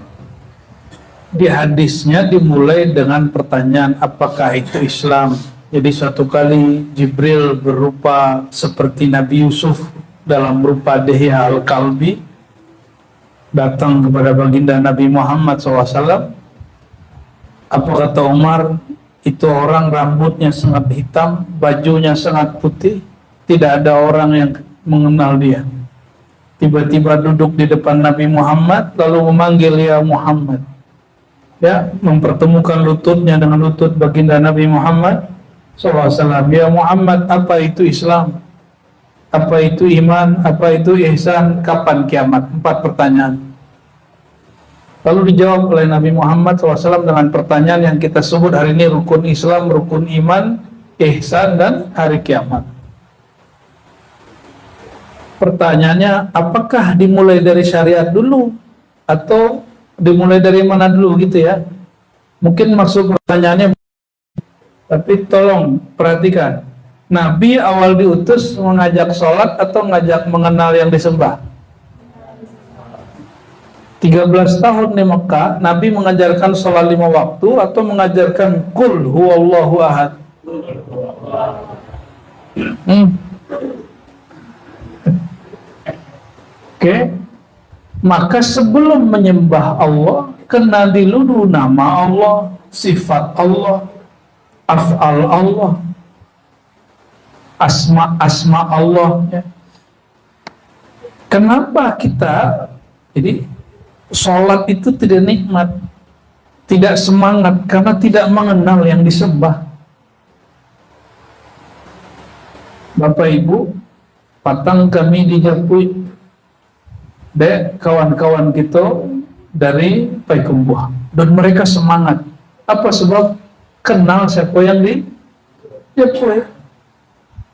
Di hadisnya dimulai dengan pertanyaan apakah itu Islam. Jadi suatu kali Jibril berupa seperti Nabi Yusuf dalam rupa Dihya al-Kalbi datang kepada baginda Nabi Muhammad SAW. Apa kata Umar? Itu orang rambutnya sangat hitam, bajunya sangat putih, tidak ada orang yang mengenal dia. Tiba-tiba duduk di depan Nabi Muhammad lalu memanggil ya Muhammad. Ya, mempertemukan lututnya dengan lutut baginda Nabi Muhammad SAW. Ya Muhammad, apa itu Islam? Apa itu iman? Apa itu ihsan? Kapan kiamat? 4 pertanyaan. Lalu dijawab oleh Nabi Muhammad SAW dengan pertanyaan yang kita sebut hari ini rukun Islam, rukun iman, ihsan, dan hari kiamat. Pertanyaannya, apakah dimulai dari syariat dulu? Atau dimulai dari mana dulu gitu ya? Mungkin maksud pertanyaannya, tapi tolong perhatikan. Nabi awal diutus mengajak sholat atau mengajak mengenal yang disembah? 13 tahun di Mekah, Nabi mengajarkan sholat 5 waktu atau mengajarkan Qul huwallahu ahad? Oke. Maka sebelum menyembah Allah, kenali dulu nama Allah, sifat Allah, af'al Allah, asma Allah. Ya. Kenapa kita, jadi sholat itu tidak nikmat, tidak semangat karena tidak mengenal yang disembah. Bapak Ibu, patang kami dijapui dek kawan-kawan kita dari Payakumbuh, dan mereka semangat. Apa sebab? Kenal siapa yang dijapui.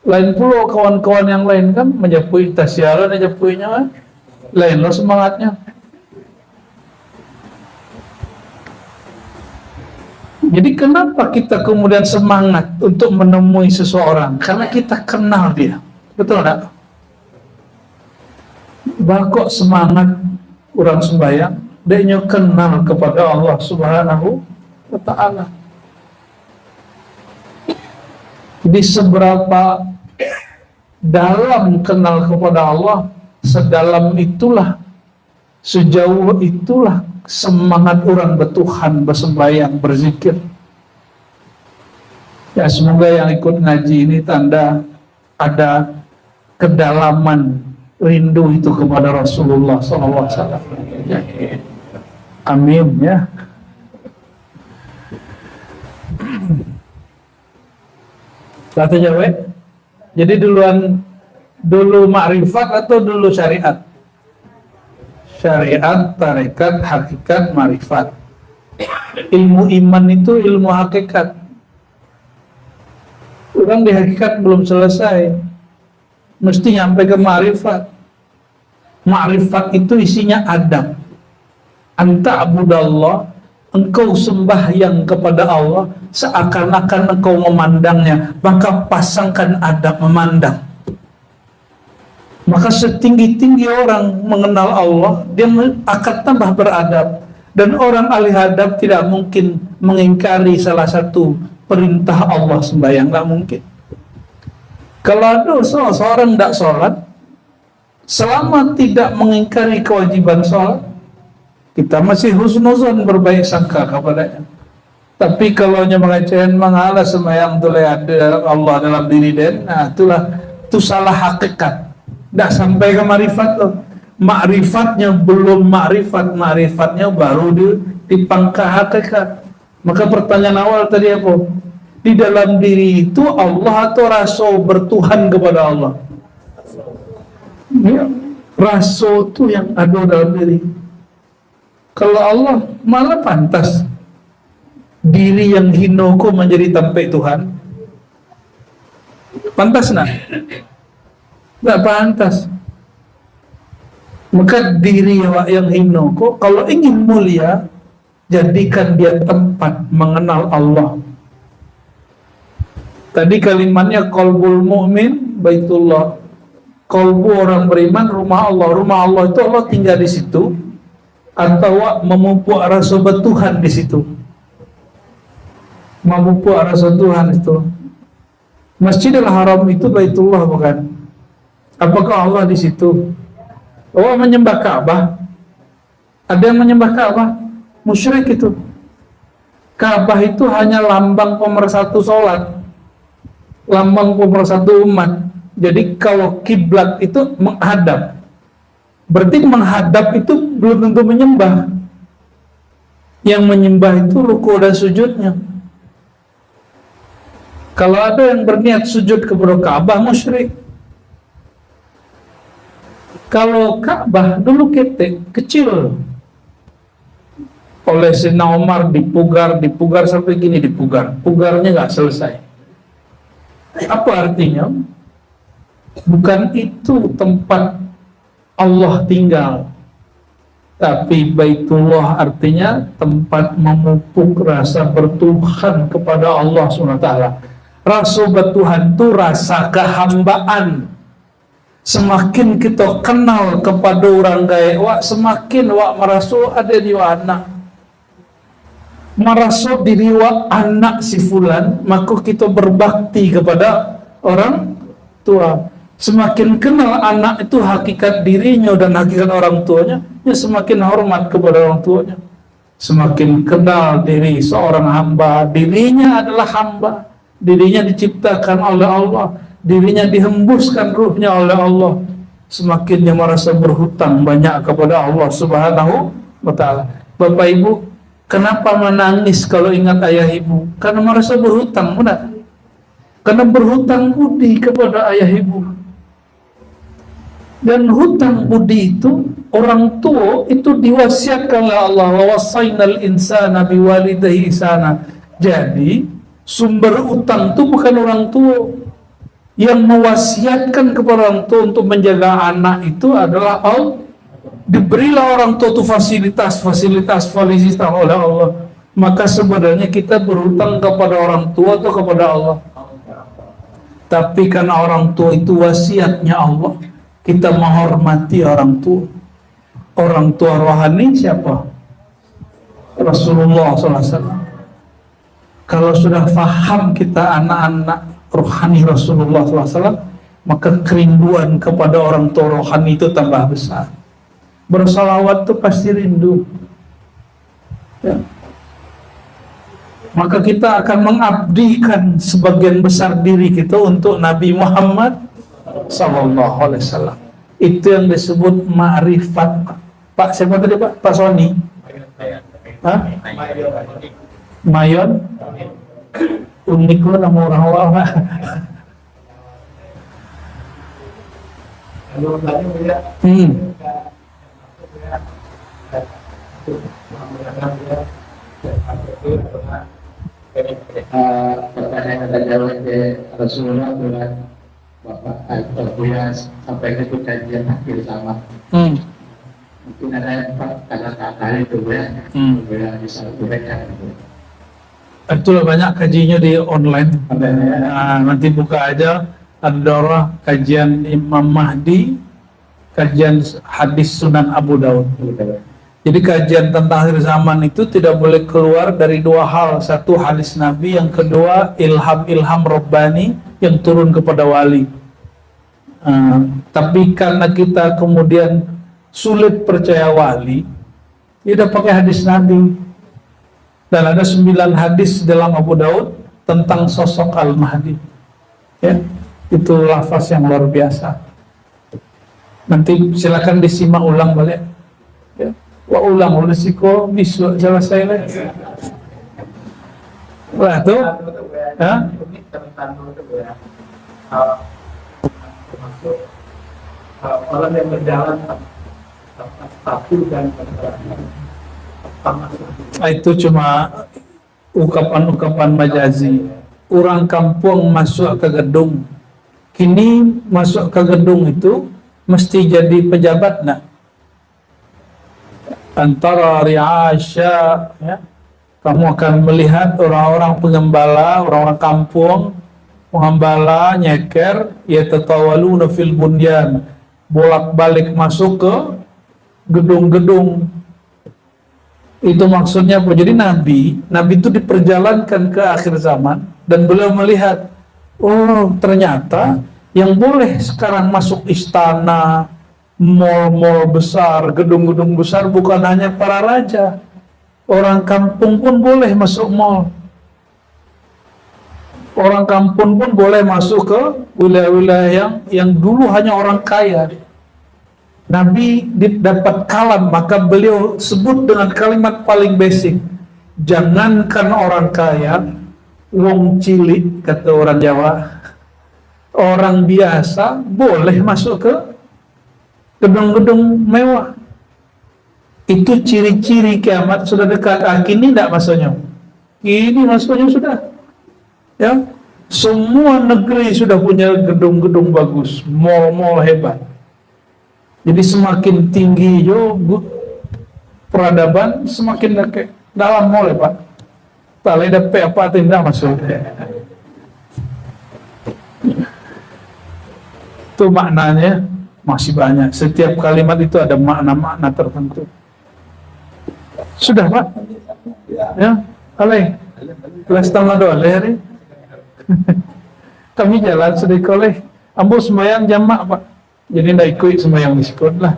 Lain pula kawan-kawan yang lain kan menjapui tasyara, menjapuinya kan lain loh semangatnya. Jadi kenapa kita kemudian semangat untuk menemui seseorang? Karena kita kenal dia. Betul enggak? Bakok semangat orang sembahyang, dia kenal kepada Allah Subhanahu wa Ta'ala. Jadi seberapa dalam kenal kepada Allah, sedalam itulah, sejauh itulah semangat orang bertuhan, bersembahyang, berzikir. Ya, semoga yang ikut ngaji ini tanda ada kedalaman rindu itu kepada Rasulullah SAW. Ya. Amin ya. Kata jawab. Jadi dulu makrifat atau dulu syariat? Syariat, tarekat, hakikat, makrifat. Ilmu iman itu ilmu hakikat. Orang di hakikat belum selesai, mesti nyampe ke makrifat. Makrifat itu isinya adab. Anta abudallah, engkau sembahyang kepada Allah seakan-akan engkau memandangnya, maka pasangkan adab memandang. Maka setinggi-tinggi orang mengenal Allah, dia akan tambah beradab. Dan orang ahli adab tidak mungkin mengingkari salah satu perintah Allah sembahyang, nggak mungkin. Kalau ada seorang tidak sholat, selama tidak mengingkari kewajiban sholat, kita masih husnuzon, berbaik sangka kepadanya. Tapi kalau hanya mengatakan mengalah sembahyang itu ada Allah dalam diri dan, nah itu salah hakikat. Tidak sampai ke makrifat loh. Makrifatnya belum makrifat, makrifatnya baru di pangkah hakikat. Maka pertanyaan awal tadi apa? Di dalam diri itu Allah atau rasa bertuhan kepada Allah? Ya, rasa itu yang ada dalam diri. Kalau Allah malah pantas diri yang hina kok menjadi tampik Tuhan. Pantas nak? Tidak pantas. Maka diri yang hina kok kalau ingin mulia, jadikan dia tempat mengenal Allah. Tadi kalimatnya qalbul mu'min baitullah. Qalbu orang beriman rumah Allah. Rumah Allah itu Allah tinggal di situ atau memupuk rasa bertuhan di situ. Memupuk rasa Tuhan itu. Masjidil Haram itu baitullah bukan? Apakah Allah di situ? Oh, menyembah Ka'bah. Ada yang menyembah Ka'bah? Musyrik itu. Ka'bah itu hanya lambang pemersatu sholat, lambang pemersatu umat. Jadi kalau kiblat itu menghadap, berarti menghadap itu belum tentu menyembah. Yang menyembah itu ruku dan sujudnya. Kalau ada yang berniat sujud kepada Ka'bah, musyrik. Kalau Ka'bah dulu kecil, oleh Sayyidina Umar dipugar sampai gini, pugarnya nggak selesai. Apa artinya? Bukan itu tempat Allah tinggal, tapi Baitullah artinya tempat memupuk rasa bertuhan kepada Allah SWT. Rasa bertuhan itu rasa kehambaan. Semakin kita kenal kepada orang gaya, semakin merasa ada di anak. Merasa diri anak si fulan, maka kita berbakti kepada orang tua. Semakin kenal anak itu hakikat dirinya dan hakikat orang tuanya, ya semakin hormat kepada orang tuanya. Semakin kenal diri seorang hamba, dirinya adalah hamba, dirinya diciptakan oleh Allah, dirinya dihembuskan ruhnya oleh Allah, semakin dia merasa berhutang banyak kepada Allah Subhanahu wa Ta'ala. Bapak Ibu, Kenapa menangis kalau ingat ayah ibu? Karena merasa berhutang, benar? Karena berhutang budi kepada ayah ibu. Dan hutang budi itu, orang tua itu diwasiatkan oleh Allah, wa wasainal insana biwalidayhi ihsana. Jadi sumber utang itu bukan orang tua. Yang mewasiatkan kepada orang tua untuk menjaga anak itu adalah Allah. Diberilah orang tua itu fasilitas oleh Allah. Maka sebenarnya kita berhutang kepada orang tua atau kepada Allah. Tapi karena orang tua itu wasiatnya Allah, kita menghormati orang tua. Orang tua rohani siapa? Rasulullah SAW. Kalau sudah faham kita anak-anak rohani Rasulullah SAW, maka kerinduan kepada orang tua rohani itu tambah besar. Bersalawat itu pasti rindu, ya. Maka kita akan mengabdikan sebagian besar diri kita untuk Nabi Muhammad SAW. Itu yang disebut ma'rifat. Pak siapa tadi Pak? Pak Sony? Hah? Mayon? Unik lo nama orang lama. Pertanyaan ada jawab ke Rasulullah buat Bapak Buya sampai ke kajian akhir sama. Mungkin ada kata-kata itu ya, Buya bisa berikan. Itulah banyak kajinya di online. Nah, nanti buka aja, ada orang kajian Imam Mahdi, kajian hadis Sunan Abu Daud. Jadi kajian tentang akhir zaman itu tidak boleh keluar dari dua hal. Satu, hadis Nabi. Yang kedua, ilham Rabbani yang turun kepada wali. Tapi karena kita kemudian sulit percaya wali, tidak pakai hadis Nabi. Dan ada 9 hadis dalam Abu Daud tentang sosok Al-Mahdi. Ya, itu lafaz yang luar biasa. Nanti silakan disimak ulang balik. Ya. Wa ulang ulisiko bisa selesai lagi. Wah tuh, ya? Orang yang berjalan satu dan Itu cuma ungkapan-ungkapan majazi. Orang kampung masuk ke gedung. Kini masuk ke gedung itu mesti jadi pejabat nak. Antara ri'asya, ya, kamu akan melihat orang-orang pengembala, orang-orang kampung, pengembala nyeker, yatatawaluna fil bunyan, bolak-balik masuk ke gedung-gedung. Itu maksudnya apa? Jadi Nabi itu diperjalankan ke akhir zaman dan beliau melihat, oh ternyata yang boleh sekarang masuk istana, mall-mall besar, gedung-gedung besar bukan hanya para raja. Orang kampung pun boleh masuk mall. Orang kampung pun boleh masuk ke wilayah-wilayah yang dulu hanya orang kaya. Nabi dapat kalam, maka beliau sebut dengan kalimat paling basic. Jangankan orang kaya, wong cilik, kata orang Jawa, orang biasa boleh masuk ke gedung-gedung mewah. Itu ciri-ciri kiamat sudah dekat. Kini tidak masuknya. Ini masuknya sudah. Ya, semua negeri sudah punya gedung-gedung bagus, mall-mall hebat. Jadi semakin tinggi peradaban, semakin dekat dalam mall, Pak. Tak ada apa tidak masuk. Itu maknanya masih banyak. Setiap kalimat itu ada makna-makna tertentu. Sudah, Pak? Ya, oleh. Kelas tamadol hari. Kami jalan sedikit oleh. Ambo sembahyang jamak, Pak. Jadi tidak ikut sembahyang diskon lah.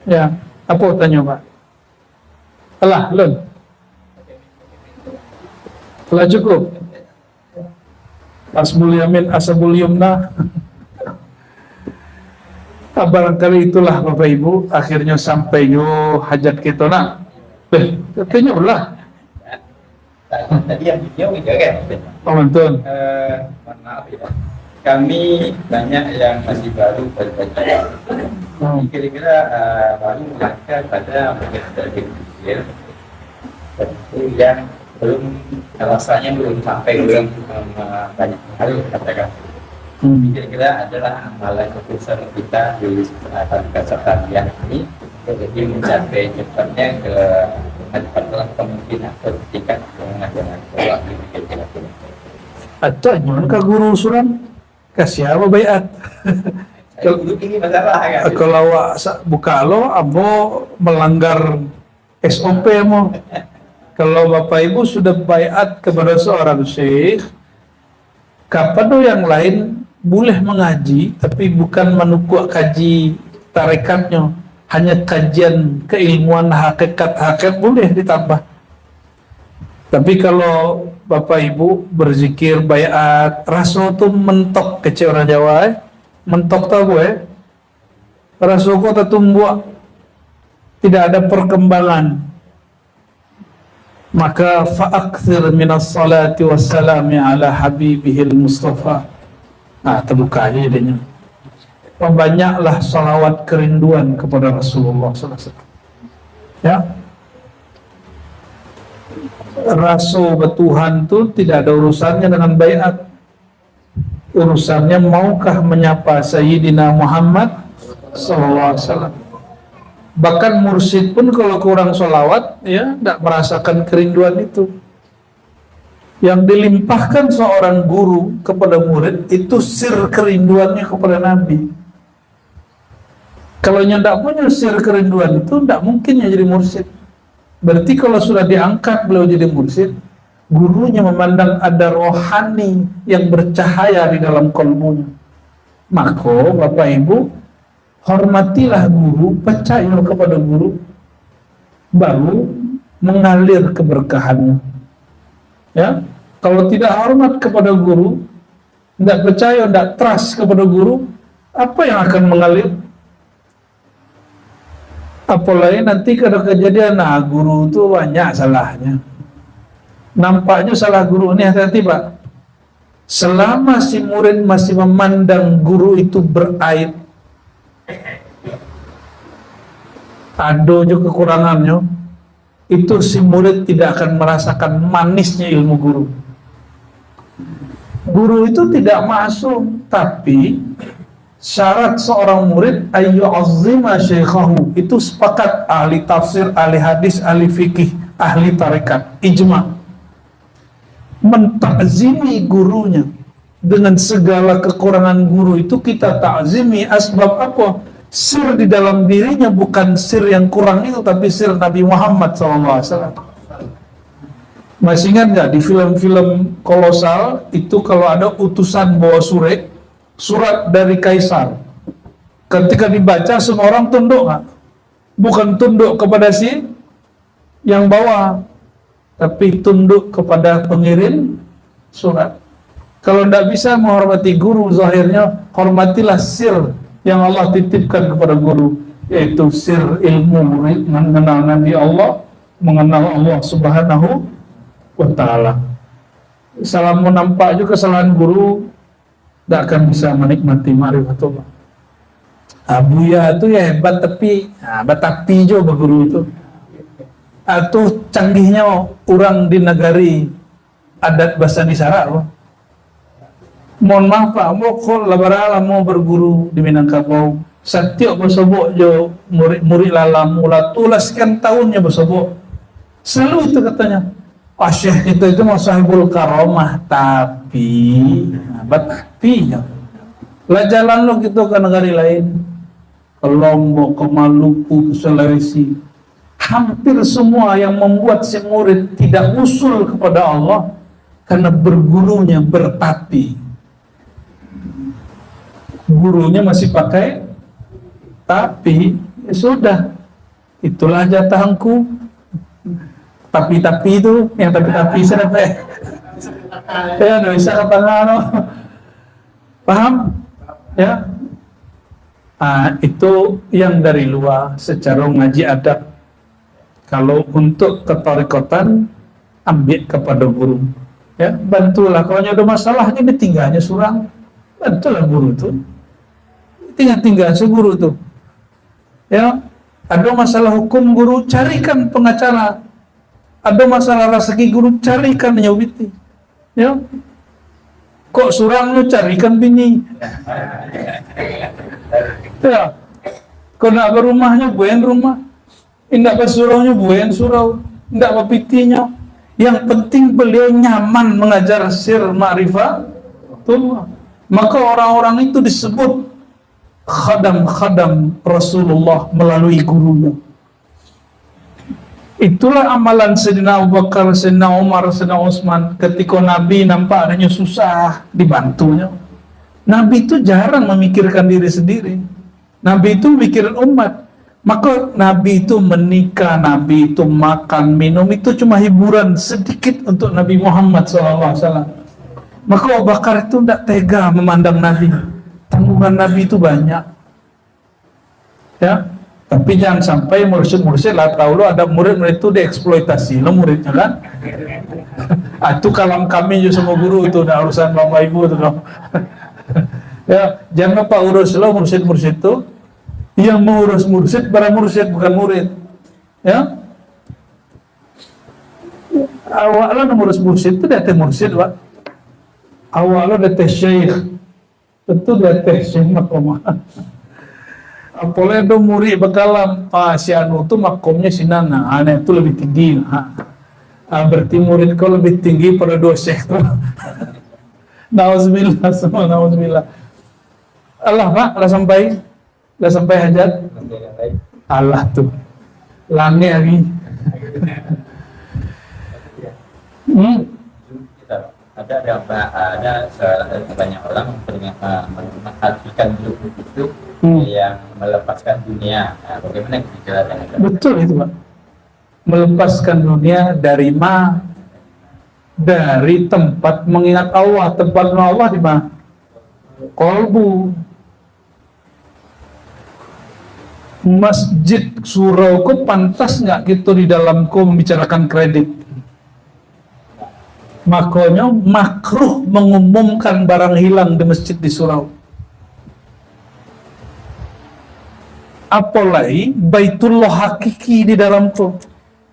Ya, apa tanya Pak? Alah, Lun. Telah cukup. Asbul yamin, asabul yumna. Barangkali itulah Bapak Ibu, akhirnya sampai hajat kita nak. Katanya ulah. Tadi yang video juga kan? Oh betul. Mohon maaf ya. Kami banyak yang masih baru berbaca. Kira-kira baru melangkah pada metode kecil. Tentu yang belum rasanya belum sampai belum banyak hal katakan. Kira-kira adalah amalan keputusan kita di kesehatan yang ini jadi mencapai cepatnya ke adalah kemungkinan tingkat dengan pola kira-kira. Atau gimana ke guru suram? Kasih apa bayat? Dulu ini masalah kan? Kalau buka lo, abo melanggar SOP mo. Kalau bapak ibu sudah bayat kepada seorang syekh, kapan do yang lain boleh mengaji, tapi bukan menukuk kaji tarekatnya, hanya kajian keilmuan hakikat boleh ditambah. Tapi kalau bapak ibu berzikir bayat, rasul tu mentok kecil orang Jawa, mentok tau gue, rasul kota tumbuh, tidak ada perkembangan. Maka fa'akthir minas salati wassalami ala habibihil Mustafa. Nah, terbuka aja idenya. Perbanyaklah salawat kerinduan kepada Rasulullah SAW. Ya, Rasul Tuhan itu tidak ada urusannya dengan bayat. Urusannya maukah menyapa Sayyidina Muhammad SAW. Bahkan mursyid pun kalau kurang sholawat, ya, tidak merasakan kerinduan itu. Yang dilimpahkan seorang guru kepada murid itu sir kerinduannya kepada Nabi. Kalau tidak punya sir kerinduan itu, tidak mungkin jadi mursyid. Berarti kalau sudah diangkat beliau jadi mursyid, gurunya memandang ada rohani yang bercahaya di dalam kolbunya. Maka Bapak Ibu, hormatilah guru, percaya kepada guru, baru mengalir keberkahannya. Ya, kalau tidak hormat kepada guru, tidak percaya, tidak trust kepada guru, apa yang akan mengalir? Apalagi nanti kalau kejadian, nah guru itu banyak salahnya. Nampaknya salah guru ini hati-hati Pak. Selama si murid masih memandang guru itu beraib, ada juga kekurangannya, itu si murid tidak akan merasakan manisnya ilmu guru. Guru itu tidak masuk, tapi syarat seorang murid ayu azima syekhahu, itu sepakat ahli tafsir, ahli hadis, ahli fikih, ahli tarekat, ijma, mentakzimi gurunya. Dengan segala kekurangan guru itu kita takzimi. Asbab apa? Sir di dalam dirinya bukan sir yang kurang itu, tapi sir Nabi Muhammad SAW. Masih ingat nggak di film-film kolosal itu kalau ada utusan bawa surat dari kaisar, ketika dibaca semua orang tunduk nggak? Bukan tunduk kepada si yang bawa, tapi tunduk kepada pengirim surat. Kalau tidak bisa menghormati guru, zahirnya hormatilah sir yang Allah titipkan kepada guru, yaitu sir ilmu mengenal Nabi Allah, mengenal Allah Subhanahu wa Ta'ala. Salah mau nampak juga kesalahan guru, tidak akan bisa menikmati ma'rifatullah. Buya itu ya hebat, tapi batapi juga guru itu. Atau canggihnya orang di negari adat bahasa Nisara. Mohon maaf Pak, mau kol labarala mau berguru di Minangkabau. Setiap bersobok jo murid lalam mula tulaskan tahunnya bersobok. Selalu itu katanya. Syekh itu mau sahibul karomah, tapi ya. Lah jalan lo gitu ke negara lain, ke Lombok, ke Maluku, ke Sulawesi. Hampir semua yang membuat si murid tidak usul kepada Allah karena bergurunya bertapi. Gurunya masih pakai tapi, ya sudah, itulah jatahku. Tapi itu, yang tapi sampai ya nggak bisa katakan, paham? Ya, itu yang dari luar secara ngaji adab. Kalau untuk ketarikotan ambil kepada guru. Ya, bantulah kalau ada masalah ini tinggalnya surang. Bantulah guru itu. Tinggal seguru tuh. Ya, ada masalah hukum guru carikan pengacara. Ada masalah rezeki guru carikan nyawiti. Ya. Kok surang lu carikan bini. Ya. Kau nak berumahnya buen rumah. Indak bersuraunya buen surau. Indak berpitinya. Yang penting beliau nyaman mengajar sir ma'rifah tuh. Maka orang-orang itu disebut khadam-khadam Rasulullah melalui gurunya. Itulah amalan Sayyidina Abu Bakar, Sayyidina Umar, Sayyidina Utsman ketika Nabi nampak adanya susah dibantunya. Nabi itu jarang memikirkan diri sendiri. Nabi itu mikirin umat. Maka Nabi itu menikah, Nabi itu makan, minum itu cuma hiburan sedikit untuk Nabi Muhammad SAW. Maka Abu Bakar itu tidak tega memandang Nabi. Tanggungan Nabi itu banyak. Ya, tapi jangan sampai mursyid-mursyid lah tahu lo ada murid-murid itu dieksploitasi lo muridnya kan. Itu kalam kami juga sama guru itu udah urusan bapak ibu itu dong. Ya, jangan lupa urus lo mursyid-mursyid itu. Yang mengurus mursyid para mursyid bukan murid. Ya. Awalnya mengurus mursyid itu datang mursyid, Pak. Awalnya datang syekh. Tentu datang syekh makomah. Apalagi ada murid bekalam si anu itu makomnya si Nana, aneh itu lebih tinggi. Berarti murid kau lebih tinggi pada dua syekh tu. Nauzubillah, semua nauzubillah. Allah Pak, dah sampai hajat. Allah tuh, langit lagi. Ada banyak orang mengartikan hidup itu yang melepaskan dunia. Nah, bagaimana kejelasannya? Betul itu Pak. Melepaskan dunia dari dari tempat mengingat Allah. Tempat Allah di mana? Kolbu. Masjid surau ku pantas nggak gitu di dalamku membicarakan kredit. Makanya makruh mengumumkan barang hilang di masjid di surau. Apalagi Baitullah hakiki di dalamku.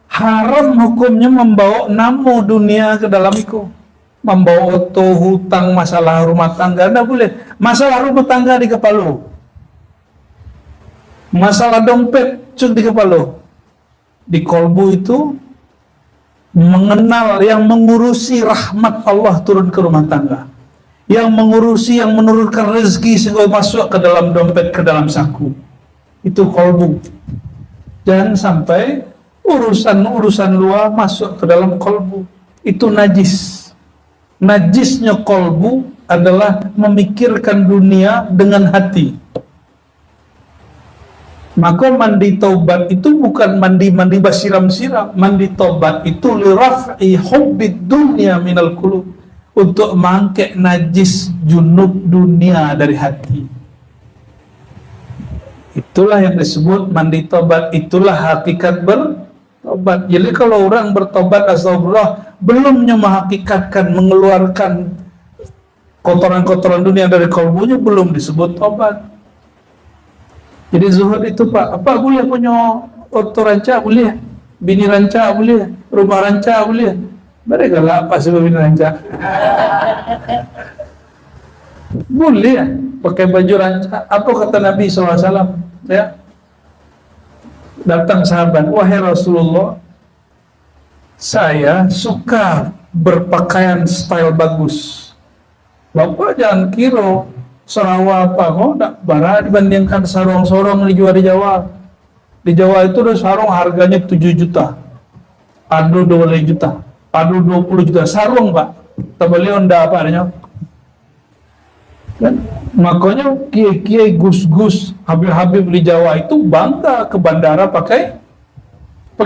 Haram hukumnya membawa nama dunia ke dalamku. Membawa oto, hutang, masalah rumah tangga. Tidak boleh. Masalah rumah tangga di kepala. Masalah dompet cuk di kepala. Di kolbu itu mengenal yang mengurusi rahmat Allah turun ke rumah tangga. Yang mengurusi, yang menurunkan rezeki sehingga masuk ke dalam dompet, ke dalam saku. Itu kolbu. Jangan sampai urusan-urusan luar masuk ke dalam kolbu. Itu najis. Najisnya kolbu adalah memikirkan dunia dengan hati. Maka mandi taubat itu bukan mandi-mandi basiram-siram. Mandi taubat itu liraf'i hubbid dunya minal qulub, untuk mengangkat najis junub dunia dari hati. Itulah yang disebut mandi taubat. Itulah hakikat bertobat. Jadi kalau orang bertobat astagfirullah belumnya menghakikatkan, mengeluarkan kotoran-kotoran dunia dari kalbunya, belum disebut tobat. Jadi zuhud itu Pak, apa boleh punya oto ranca boleh, bini ranca boleh, rumah ranca boleh. Mereka lah apa sebab bini ranca? Boleh pakai baju ranca. Apa kata Nabi SAW? Ya, datang sahabat, wahai Rasulullah, saya suka berpakaian style bagus. Bapak jangan kira Sarawak apa kok tak bara dibandingkan sarung-sarung dijual di Jawa. Di Jawa itu ada sarung harganya 7 juta. Adu 2 juta. Adu 20 juta sarung Pak. Tabali onda apa adanya. Dan makanya kiai-kiai gus-gus habib-habib di Jawa itu bangga ke bandara pakai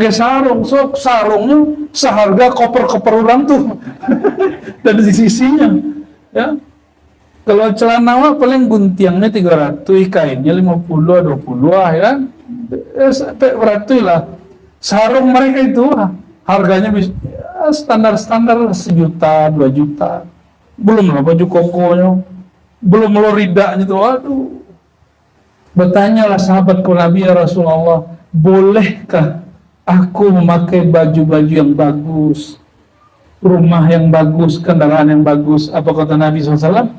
sarung. So sarungnya seharga koper-koper orang tuh. Dan di sisinya ya. Kalau celana paling guntiangnya 300, kainnya 50, 20 ya kan? Sampai beratus lah. Sarung mereka itu harganya standar-standar 1 juta, 2 juta. Belum lah baju kokonya, belum lo ridanya tuh, aduh. Bertanyalah sahabat ke Nabi, ya Rasulullah, bolehkah aku memakai baju-baju yang bagus, rumah yang bagus, kendaraan yang bagus? Apa kata Nabi SAW?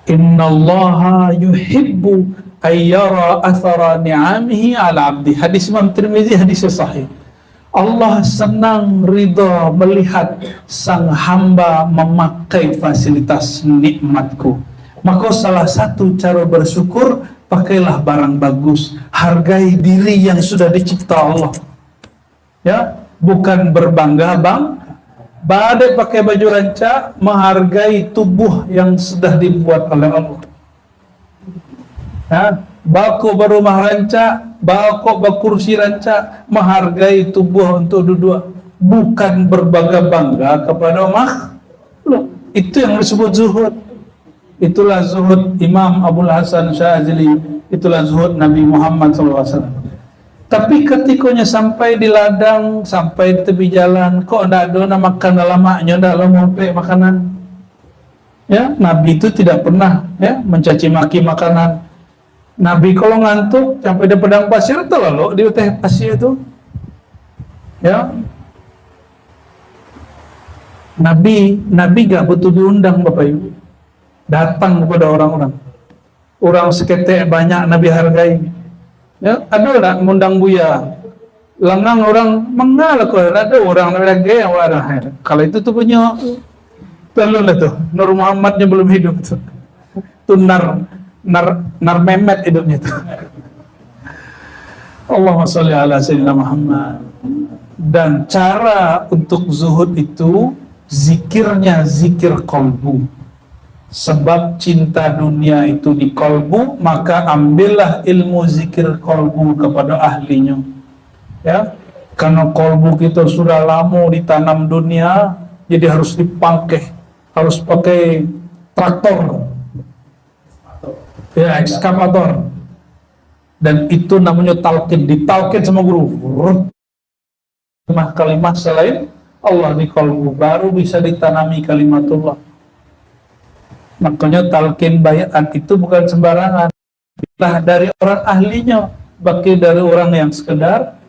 Innallaha yuhibbu ayyara athara ni'amihi ala abdi. Hadis Imam Tirmidzi, hadis sahih. Allah senang ridha melihat sang hamba memakai fasilitas nikmatku. Maka salah satu cara bersyukur, pakailah barang bagus, hargai diri yang sudah dicipta Allah. Ya, bukan berbangga badai pakai baju ranca, menghargai tubuh yang sudah dibuat oleh Allah. Ya, bako berumah ranca, bako berkursi ranca, menghargai tubuh untuk duduk, bukan berbangga-bangga kepada makhluk. Itu yang disebut zuhud. Itulah zuhud Imam Abul Hasan Syadzili, itulah zuhud Nabi Muhammad SAW. Tapi ketikanya sampai di ladang, sampai di tepi jalan, kok ndak ada makan dalam maknya, dalam ngopi makanan. Ya, Nabi itu tidak pernah ya mencaci maki makanan. Nabi kalau ngantuk sampai di padang pasir itu lalu di teh pasir itu. Ya. Nabi gak butuh diundang Bapak Ibu. Datang kepada orang-orang. Orang seketek banyak Nabi hargai. Ya, ada orang mengundang Buya. Lengang orang mengal kok ada orang Nabi hargai yang wadah. Kalau itu tuh punya belum lah tuh. Nur Muhammadnya belum hidup tuh. Itu nar memet hidupnya tuh. Allahumma sholli ala sayyidina Muhammad. Dan cara untuk zuhud itu zikirnya zikir qalbu. Sebab cinta dunia itu di qalbu, maka ambillah ilmu zikir qalbu kepada ahlinya. Ya, karena qalbu kita sudah lama ditanam dunia, jadi harus dipangkeh, harus pakai traktor. Ya, ekskavator. Dan itu namanya talqin, ditalqin sama guru. Kalimat selain Allah di qalbu, baru bisa ditanami kalimatullah. Makanya talqin bayat itu bukan sembarangan. Bila dari orang ahlinya, bagi dari orang yang sekedar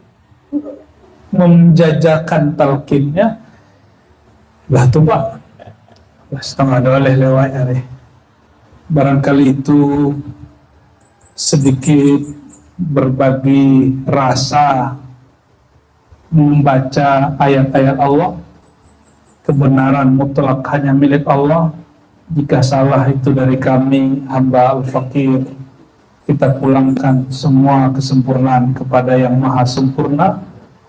menjajakan talqinnya. Lah tuh Pak, setengah doleh lewat hari. Barangkali itu sedikit berbagi rasa membaca ayat-ayat Allah. Kebenaran mutlak hanya milik Allah. Jika salah itu dari kami, hamba al-fakir, kita pulangkan semua kesempurnaan kepada yang maha sempurna,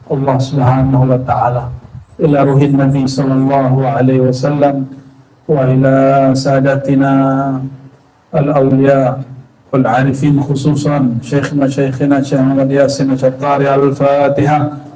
Allah subhanahu wa ta'ala. Ila ruhin Nabi sallallahu alaihi wasallam wa ila sadatina al-awliya wal-arifin khususan Syekhina Syekh Muhammad Yasin Al-Fatihah.